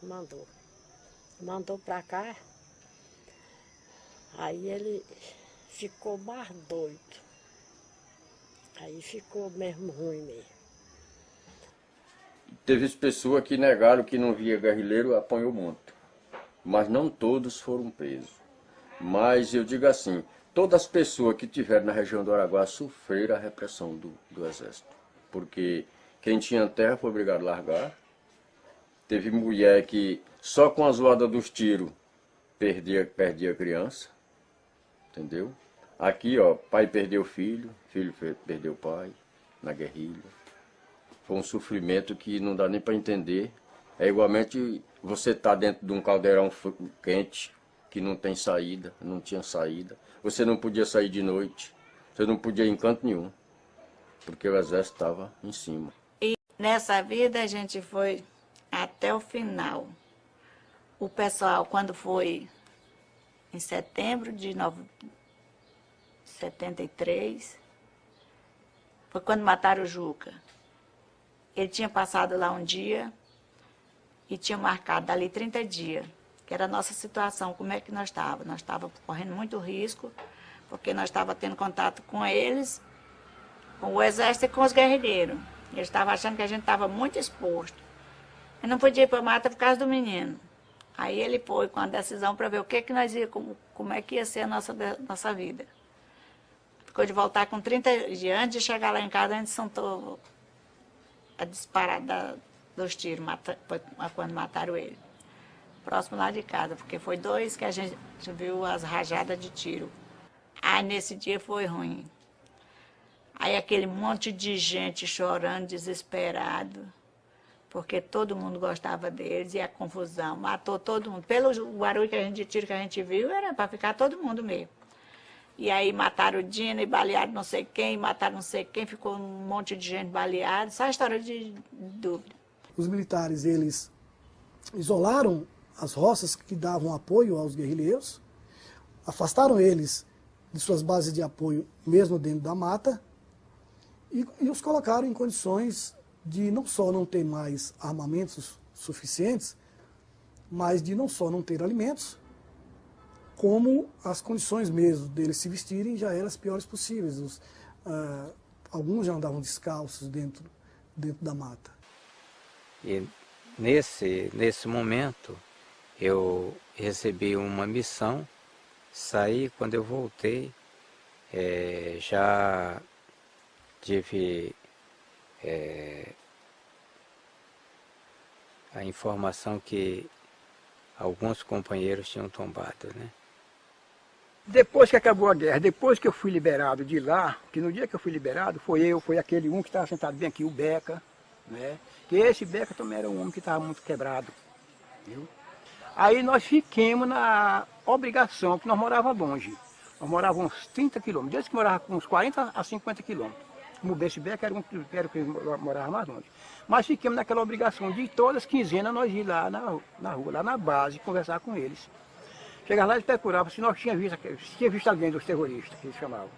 Mandou. Mandou para cá. Aí ele ficou mais doido. Aí ficou mesmo ruim mesmo.
Teve pessoas que negaram que não via guerrilheiro, apanhou muito. Mas não todos foram presos. Mas eu digo assim, todas as pessoas que estiveram na região do Araguá sofreram a repressão do exército. Porque quem tinha terra foi obrigado a largar. Teve mulher que só com a zoada dos tiros perdia a criança. Entendeu? Aqui, ó, pai perdeu filho perdeu pai na guerrilha. Foi um sofrimento que não dá nem para entender. É igualmente você tá dentro de um caldeirão quente, que não tem saída, não tinha saída. Você não podia sair de noite, você não podia ir em canto nenhum, porque o exército estava em cima.
E nessa vida a gente foi até o final. O pessoal, quando foi em setembro de 73, foi quando mataram o Juca. Ele tinha passado lá um dia e tinha marcado dali 30 dias, que era a nossa situação, como é que nós estávamos. Nós estávamos correndo muito risco, porque nós estávamos tendo contato com eles, com o exército e com os guerrilheiros. Eles estavam achando que a gente estava muito exposto. Eu não podia ir para a mata por causa do menino. Aí ele foi com a decisão para ver o que nós ia, como é que ia ser a nossa vida. Ficou de voltar com 30 dias. Antes de chegar lá em casa, a gente sentou a disparar dos tiros, foi quando mataram ele. Próximo lá de casa, porque foi 2 que a gente viu as rajadas de tiro. Aí nesse dia foi ruim. Aí aquele monte de gente chorando, desesperado, porque todo mundo gostava deles e a confusão, matou todo mundo. Pelo barulho de tiro que a gente viu, era para ficar todo mundo mesmo. E aí mataram o Dino e balearam não sei quem, mataram não sei quem, ficou um monte de gente baleada, só história de dúvida.
Os militares, eles isolaram as roças que davam apoio aos guerrilheiros, afastaram eles de suas bases de apoio, mesmo dentro da mata, e os colocaram em condições de não só não ter mais armamentos suficientes, mas de não só não ter alimentos, como as condições mesmo deles se vestirem já eram as piores possíveis. Alguns já andavam descalços dentro da mata.
E nesse momento eu recebi uma missão, saí, quando eu voltei, já tive a informação que alguns companheiros tinham tombado, né?
Depois que acabou a guerra, depois que eu fui liberado de lá, que no dia que eu fui liberado, foi aquele que estava sentado bem aqui, o Beca, né? Que esse Beca também era um homem que estava muito quebrado, viu? Aí nós fiquemos na obrigação, que nós morávamos longe. Nós morávamos uns 30 quilômetros, desde que morava com uns 40 a 50 quilômetros. Como esse Beca era o que morava mais longe. Mas fiquemos naquela obrigação de todas as quinzenas nós ir lá na rua, lá na base, conversar com eles. Chegava lá e procurava se nós tínhamos visto alguém dos terroristas, que eles chamavam.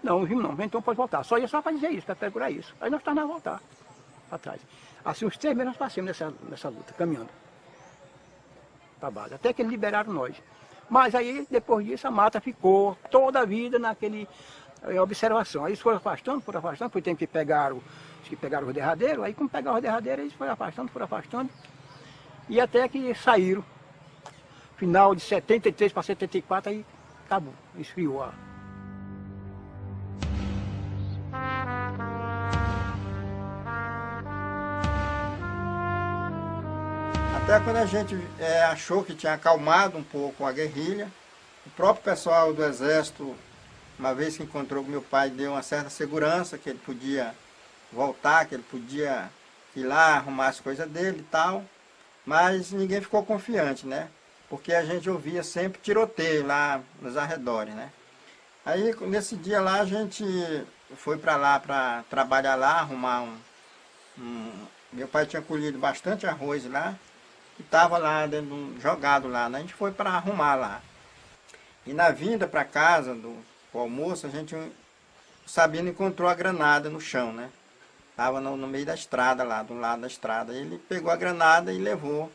Não vimos não, então pode voltar. Só ia só para dizer isso, para procurar isso. Aí nós estávamos a voltar para trás. Assim, uns 3 meses nós passamos nessa luta, caminhando para a base, até que eles liberaram nós. Mas aí, depois disso, a mata ficou toda a vida naquele observação. Aí eles foram afastando, foi tempo que pegaram os derradeiros, aí como pegaram os derradeiros, eles foram afastando, e até que saíram. Final de 73 para 74, aí acabou, esfriou.
Até quando a gente achou que tinha acalmado um pouco a guerrilha, o próprio pessoal do Exército Uma vez que encontrou com meu pai, deu uma certa segurança, que ele podia voltar, que ele podia ir lá, arrumar as coisas dele e tal. Mas ninguém ficou confiante, né? Porque a gente ouvia sempre tiroteio lá nos arredores, né? Aí, nesse dia lá, a gente foi para lá, para trabalhar lá, arrumar Meu pai tinha colhido bastante arroz lá, e estava lá jogado lá, né? A gente foi para arrumar lá. E na vinda para casa, do almoço, a gente, o Sabino encontrou a granada no chão, né? Estava no meio da estrada lá, do lado da estrada. Ele pegou a granada e levou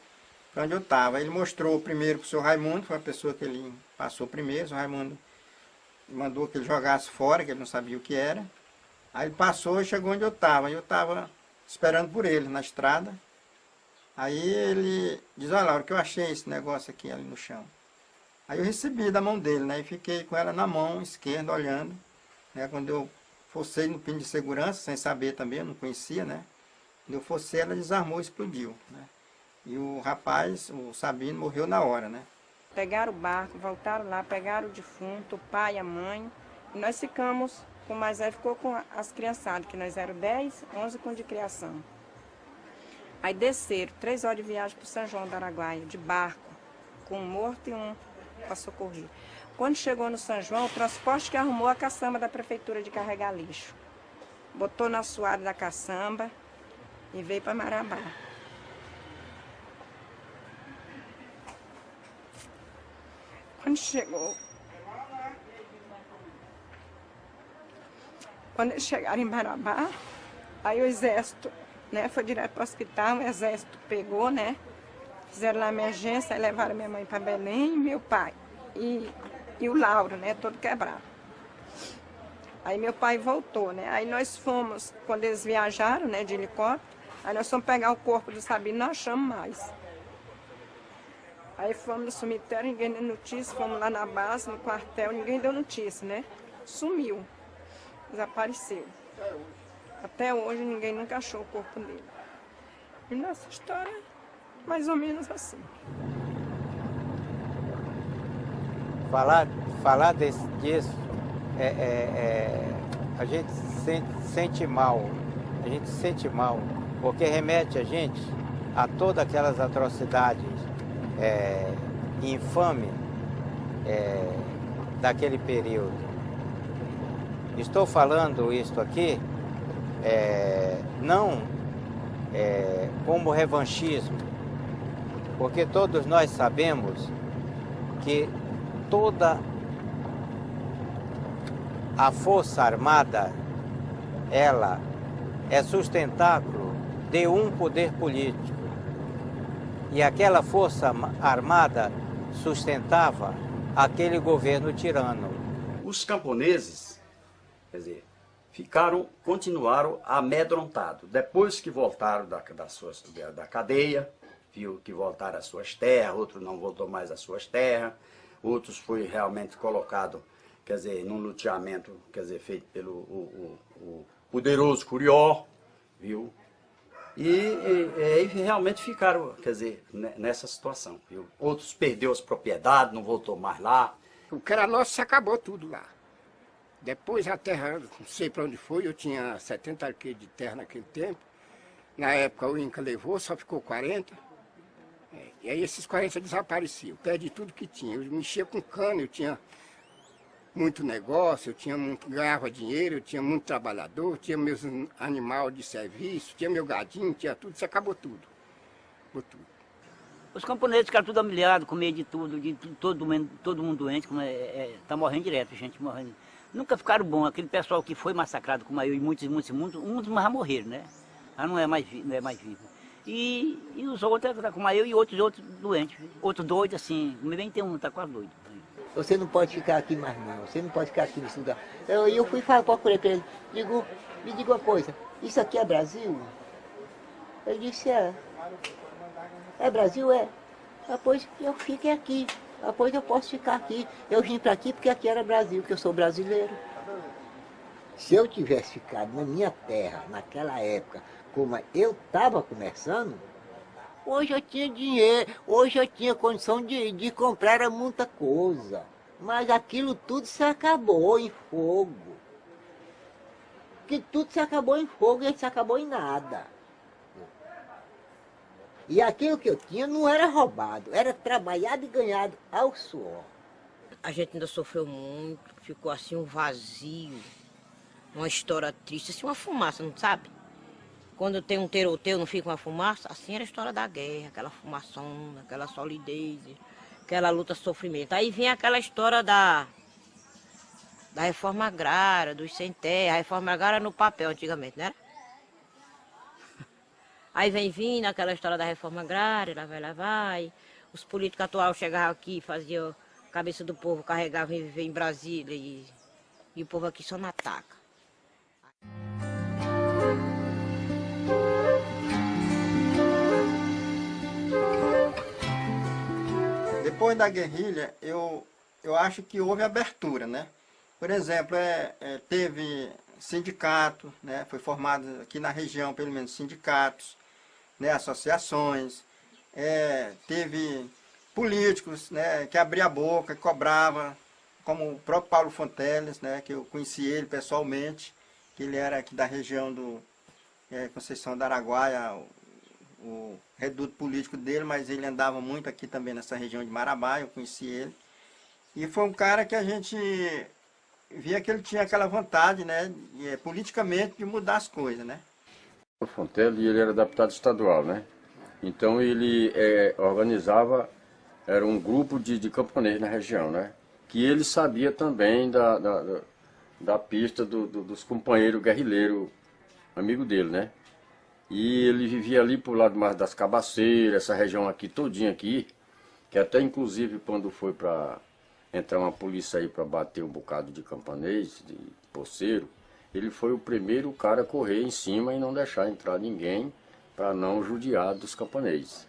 para onde eu estava. Ele mostrou primeiro para o seu Raimundo, foi a pessoa que ele passou primeiro. O seu Raimundo mandou que ele jogasse fora, que ele não sabia o que era. Aí ele passou e chegou onde eu estava. Eu estava esperando por ele na estrada. Aí ele diz: olha, Laura, que eu achei esse negócio aqui ali no chão. Aí eu recebi da mão dele, né? E fiquei com ela na mão esquerda, olhando. Né? Quando eu forcei no pino de segurança, sem saber também, eu não conhecia, né? Quando eu forcei, ela desarmou e explodiu, né? E o rapaz, o Sabino, morreu na hora, né?
Pegaram o barco, voltaram lá, pegaram o defunto, o pai, a mãe. E nós ficamos, o mais velho ficou com as criançadas, que nós éramos 10, 11 com de criação. Aí desceram, 3 horas de viagem para São João do Araguaia, de barco, com um morto e um para socorrer. Quando chegou no São João, o transporte que arrumou a caçamba da prefeitura de carregar lixo. Botou na assoalho da caçamba e veio para Marabá. Quando eles chegaram em Marabá, aí o exército, né, foi direto para o hospital, o exército pegou, né, fizeram lá a emergência, aí levaram minha mãe para Belém, meu pai e o Lauro, né, todo quebrado. Aí meu pai voltou, né, aí nós fomos, quando eles viajaram, né, de helicóptero, aí nós fomos pegar o corpo do Sabino, não achamos mais. Aí fomos no cemitério, ninguém deu notícia, fomos lá na base, no quartel, ninguém deu notícia, né? Sumiu, desapareceu. Até hoje ninguém nunca achou o corpo dele. E nossa história é mais ou menos assim.
Falar disso, a gente sente mal, porque remete a gente a todas aquelas atrocidades infame daquele período. Estou falando isto aqui não como revanchismo, porque todos nós sabemos que toda a Força Armada, ela é sustentáculo de um poder político. E aquela Força Armada sustentava aquele governo tirano.
Os camponeses, quer dizer, continuaram amedrontados. Depois que voltaram da cadeia, viu que voltaram às suas terras, outros não voltou mais às suas terras, outros foi realmente colocado, quer dizer, num loteamento, quer dizer, feito pelo o poderoso Curió, viu? E realmente ficaram, quer dizer, nessa situação, viu? Outros perderam as propriedades, não voltou mais lá.
O que era nosso se acabou tudo lá. Depois a terra, não sei para onde foi, eu tinha 70 arqueiros de terra naquele tempo. Na época o Inca levou, só ficou 40. E aí esses 40 desapareciam, perdi tudo que tinha. Eu mexia com cana, eu tinha muito negócio, ganhava dinheiro, eu tinha muito trabalhador, tinha meus animais de serviço, tinha meu gadinho, tinha tudo, isso acabou tudo. Acabou tudo.
Os camponeses ficaram tudo humilhados, com medo de tudo, todo mundo doente, tá morrendo direto, gente morrendo. Nunca ficaram bons, aquele pessoal que foi massacrado como eu e muitos já morreram, né? Já não é mais vivo. E os outros, como eu e outros doentes, outros doidos assim, bem tem um, tá quase doido.
Você não pode ficar aqui mais não, você não pode ficar aqui nesse lugar. Eu fui procurei para ele, me diga uma coisa, isso aqui é Brasil? Ele disse, é Brasil, é. Depois eu fiquei aqui, depois eu posso ficar aqui. Eu vim para aqui porque aqui era Brasil, porque eu sou brasileiro. Se eu tivesse ficado na minha terra, naquela época, como eu estava começando, hoje eu tinha dinheiro, hoje eu tinha condição de comprar muita coisa. Mas aquilo tudo se acabou em fogo. Que tudo se acabou em fogo e se acabou em nada. E aquilo que eu tinha não era roubado, era trabalhado e ganhado ao suor.
A gente ainda sofreu muito, ficou assim um vazio, uma história triste, assim uma fumaça, não sabe? Quando tem um tiroteio, não fica uma fumaça, assim era a história da guerra, aquela fumaçona, aquela solidez, aquela luta, sofrimento. Aí vem aquela história da reforma agrária, dos sem terra, a reforma agrária no papel antigamente, né? Aí vem vindo aquela história da reforma agrária, lá vai. Os políticos atuais chegavam aqui, faziam a cabeça do povo, carregavam e viver em Brasília e o povo aqui só não ataca.
Depois da guerrilha, eu acho que houve abertura, né? Por exemplo, teve sindicato, né? Foi formado aqui na região, pelo menos, sindicatos, né? Associações, teve políticos, né? Que abria a boca, que cobrava, como o próprio Paulo Fonteles, né? Que eu conheci ele pessoalmente, que ele era aqui da região do Conceição do Araguaia, o reduto político dele, mas ele andava muito aqui também nessa região de Marabá, eu conheci ele. E foi um cara que a gente via que ele tinha aquela vontade, né, politicamente, de mudar as coisas, né.
O Fontelli, ele era deputado estadual, né? Então ele organizava, era um grupo de camponeses na região, né? Que ele sabia também da pista dos companheiros guerrilheiros, amigo dele, né? E ele vivia ali pro lado mais das Cabaceiras, essa região aqui, todinha aqui, que até inclusive quando foi para entrar uma polícia aí para bater um bocado de camponês, de poceiro, ele foi o primeiro cara a correr em cima e não deixar entrar ninguém para não judiar dos camponeses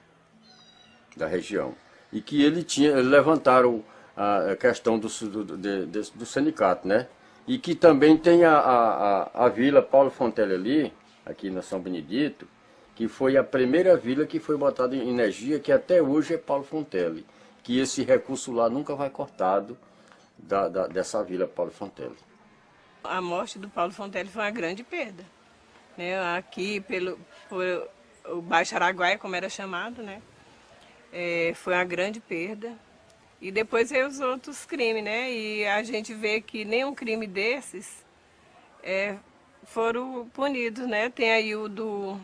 da região. E que eles levantaram a questão do sindicato, né? E que também tem a vila Paulo Fontelli ali, aqui na São Benedito, que foi a primeira vila que foi botada em energia, que até hoje é Paulo Fontelli, que esse recurso lá nunca vai cortado dessa vila Paulo Fontelli.
A morte do Paulo Fontelli foi uma grande perda, né? Aqui por o Baixo Araguaia, como era chamado, né? Foi uma grande perda. E depois veio os outros crimes, né? E a gente vê que nenhum crime desses foram punidos, né? Tem aí o do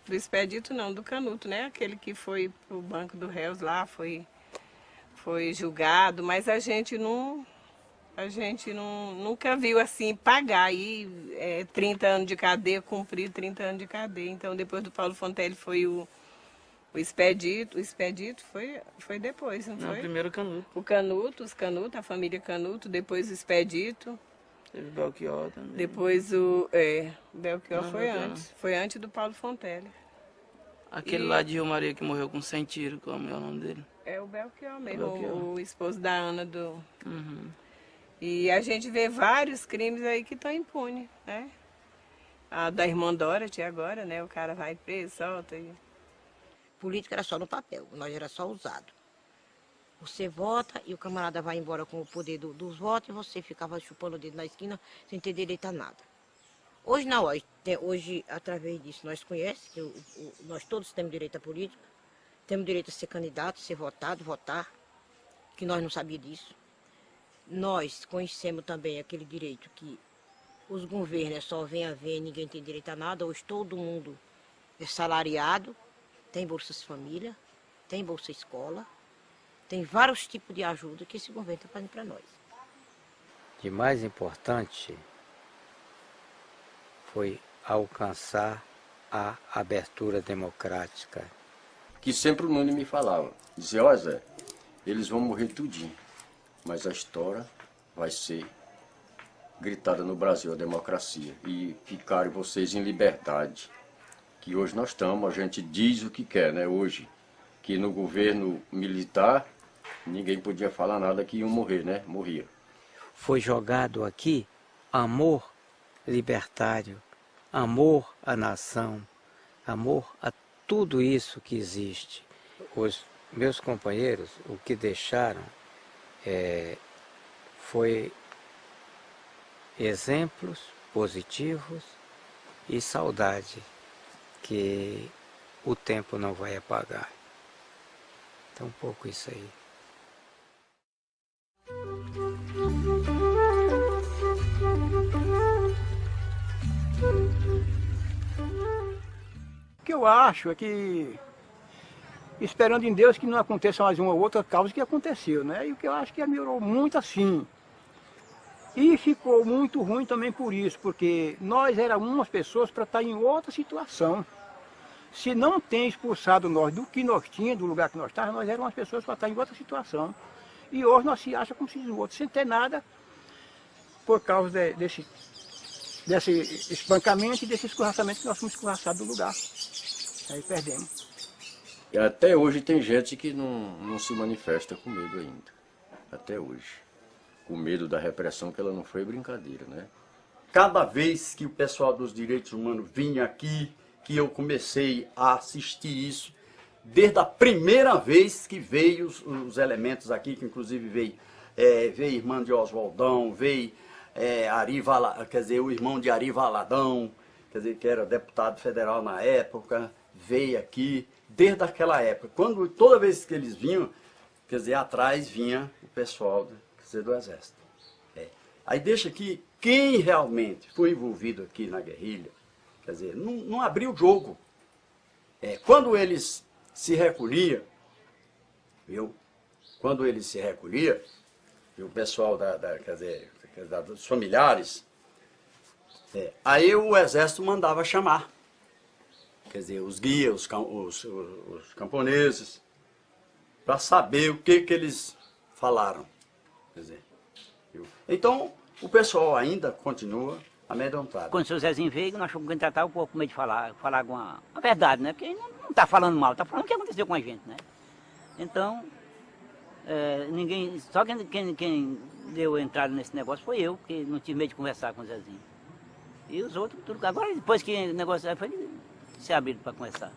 Expedito, não, do Canuto, né? Aquele que foi para o Banco do Réus lá, foi julgado, mas a gente nunca viu assim pagar aí 30 anos de cadeia, cumprir 30 anos de cadeia. Então depois do Paulo Fontelli foi o Expedito. O Expedito foi depois, não foi?
Primeiro o Canuto.
O Canuto, os Canuto, a família Canuto, depois o Expedito.
Teve o Belchior também.
Depois o Belchior foi antes do Paulo Fontelli.
Aquele lá de Rio Maria que morreu com 100 tiros, como é o nome dele?
É o Belchior mesmo, o esposo da Ana do...
Uhum.
E a gente vê vários crimes aí que estão impunes, né? A da irmã Dorothy agora, né? O cara vai preso, solta e...
Política era só no papel, nós era só usado. Você vota e o camarada vai embora com o poder dos votos e você ficava chupando o dedo na esquina sem ter direito a nada. Hoje não, hoje através disso nós conhecemos que nós todos temos direito à política, temos direito a ser candidato, ser votado, votar, que nós não sabíamos disso. Nós conhecemos também aquele direito que os governos só vêm a ver e ninguém tem direito a nada, hoje todo mundo é salariado, tem Bolsa Família, tem Bolsa Escola, tem vários tipos de ajuda que esse governo está fazendo para nós.
De mais importante foi alcançar a abertura democrática.
Que sempre o Nunes me falava, dizia, ó Zé, eles vão morrer tudinho, mas a história vai ser gritada no Brasil, a democracia, e ficarem vocês em liberdade. Que hoje nós estamos, a gente diz o que quer, né, hoje, que no governo militar ninguém podia falar nada que iam morrer, né, morria.
Foi jogado aqui amor libertário, amor à nação, amor a tudo isso que existe. Os meus companheiros, o que deixaram foi exemplos positivos e saudade que o tempo não vai apagar. Então, um pouco isso aí.
O que eu acho é que, esperando em Deus que não aconteça mais uma ou outra causa que aconteceu, né? E o que eu acho que melhorou muito assim. E ficou muito ruim também por isso, porque nós éramos umas pessoas para estar em outra situação. Se não tem expulsado nós do que nós tínhamos, do lugar que nós estávamos, nós éramos umas pessoas para estar em outra situação. E hoje nós se acha como se diz o outro, sem ter nada, por causa desse espancamento e desse escorraçamento que nós fomos escorraçados do lugar. Aí perdemos.
E até hoje tem gente que não se manifesta com medo ainda. Até hoje. Com medo da repressão, que ela não foi brincadeira, né?
Cada vez que o pessoal dos direitos humanos vinha aqui, que eu comecei a assistir isso, desde a primeira vez que veio os elementos aqui, que inclusive veio irmã de Oswaldão, veio o irmão de Ari Valadão, quer dizer, que era deputado federal na época, veio aqui, desde aquela época. Toda vez que eles vinham, quer dizer, atrás vinha o pessoal do Exército. Aí deixa aqui, quem realmente foi envolvido aqui na guerrilha, quer dizer, não abriu o jogo. Quando eles se recolhiam, viu? Quando eles se recolhiam, e o pessoal dos familiares, aí o Exército mandava chamar. Quer dizer, os guias, os camponeses, para saber o que eles falaram. Quer dizer, então, o pessoal ainda continua amedrontado.
Quando o seu Zezinho veio, nós fomos tratar um pouco com medo de falar a verdade, né? Porque ele não está falando mal, está falando o que aconteceu com a gente, né? Então, só quem deu entrada nesse negócio foi eu, que não tive medo de conversar com o Zezinho. E os outros, tudo. Agora, depois que o negócio foi se abrir para conversar.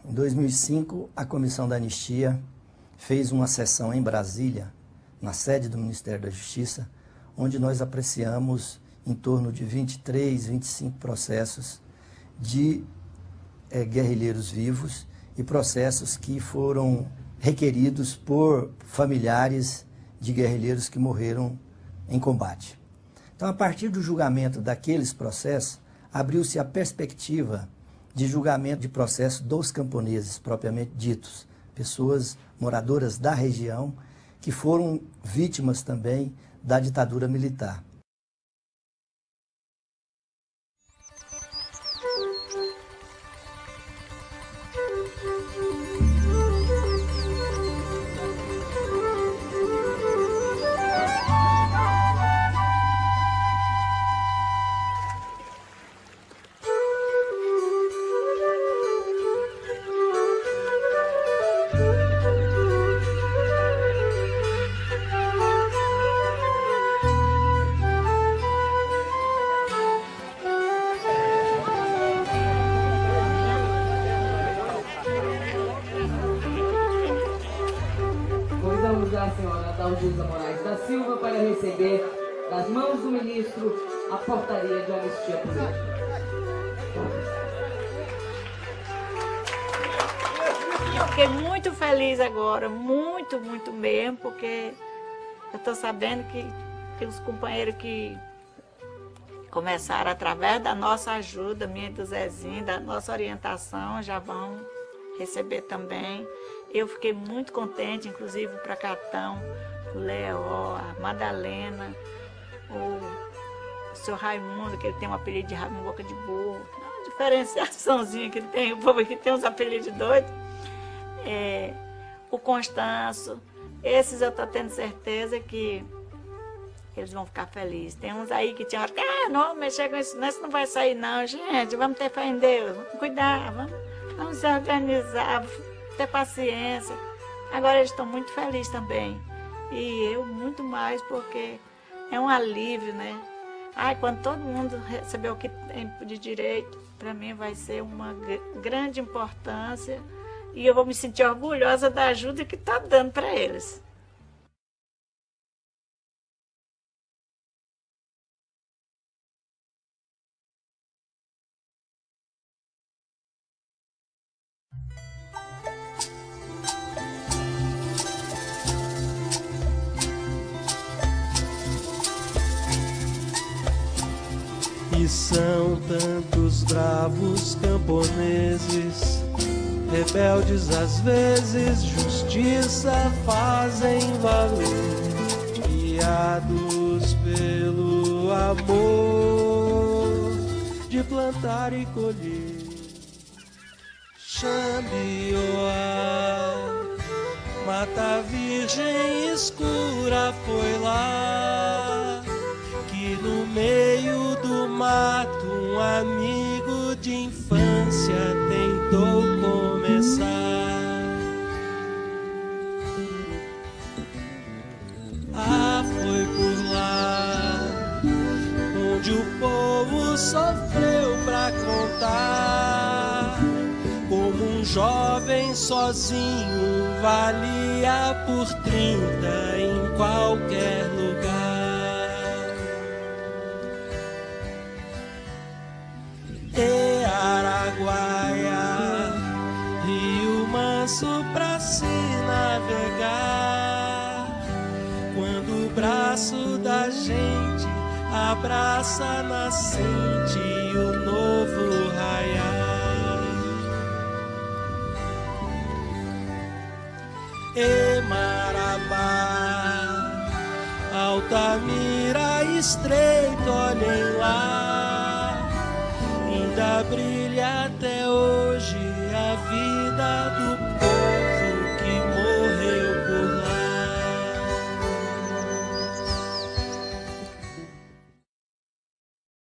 Em 2005, a Comissão da Anistia fez uma sessão em Brasília, na sede do Ministério da Justiça, onde nós apreciamos em torno de 23, 25 processos de guerrilheiros vivos e processos que foram requeridos por familiares de guerrilheiros que morreram em combate. Então, a partir do julgamento daqueles processos, abriu-se a perspectiva de julgamento de processos dos camponeses, propriamente ditos, pessoas moradoras da região, que foram vítimas também da ditadura militar.
A senhora Dalgisa Moraes da Silva para receber das mãos do ministro a portaria de anistia política.
Eu fiquei muito feliz agora, muito mesmo, porque eu estou sabendo que os companheiros que começaram através da nossa ajuda, minha e do Zezinho, da nossa orientação, já vão receber também. Eu fiquei muito contente, inclusive o Pracatão, o Leó, a Madalena, o seu Raimundo, que ele tem um apelido de Raimundo Boca de Burro, uma diferenciaçãozinha que ele tem, o povo aqui tem uns apelidos doidos. O Constanço, esses eu estou tendo certeza que eles vão ficar felizes. Tem uns aí que tinham hora que, não, mexer com isso não vai sair não, gente, vamos ter fé em Deus, vamos cuidar, vamos se organizar, ter paciência. Agora eles estão muito felizes também. E eu muito mais, porque é um alívio, né? Quando todo mundo receber o que tem de direito, para mim vai ser uma grande importância. E eu vou me sentir orgulhosa da ajuda que está dando para eles.
que são tantos bravos camponeses, rebeldes às vezes, justiça fazem valer, guiados pelo amor de plantar e colher. Xambioá, mata virgem escura, foi lá que no meio do mato um amigo de infância tentou começar. Ah, foi por lá onde o povo sofreu pra contar como um jovem sozinho valia por 30 em qualquer lugar. E Araguaia, rio manso pra se navegar, quando o braço da gente abraça a nascente e o novo raiar. E Marabá, Altamira, Estreito, olhem lá, ainda brilha até hoje a vida do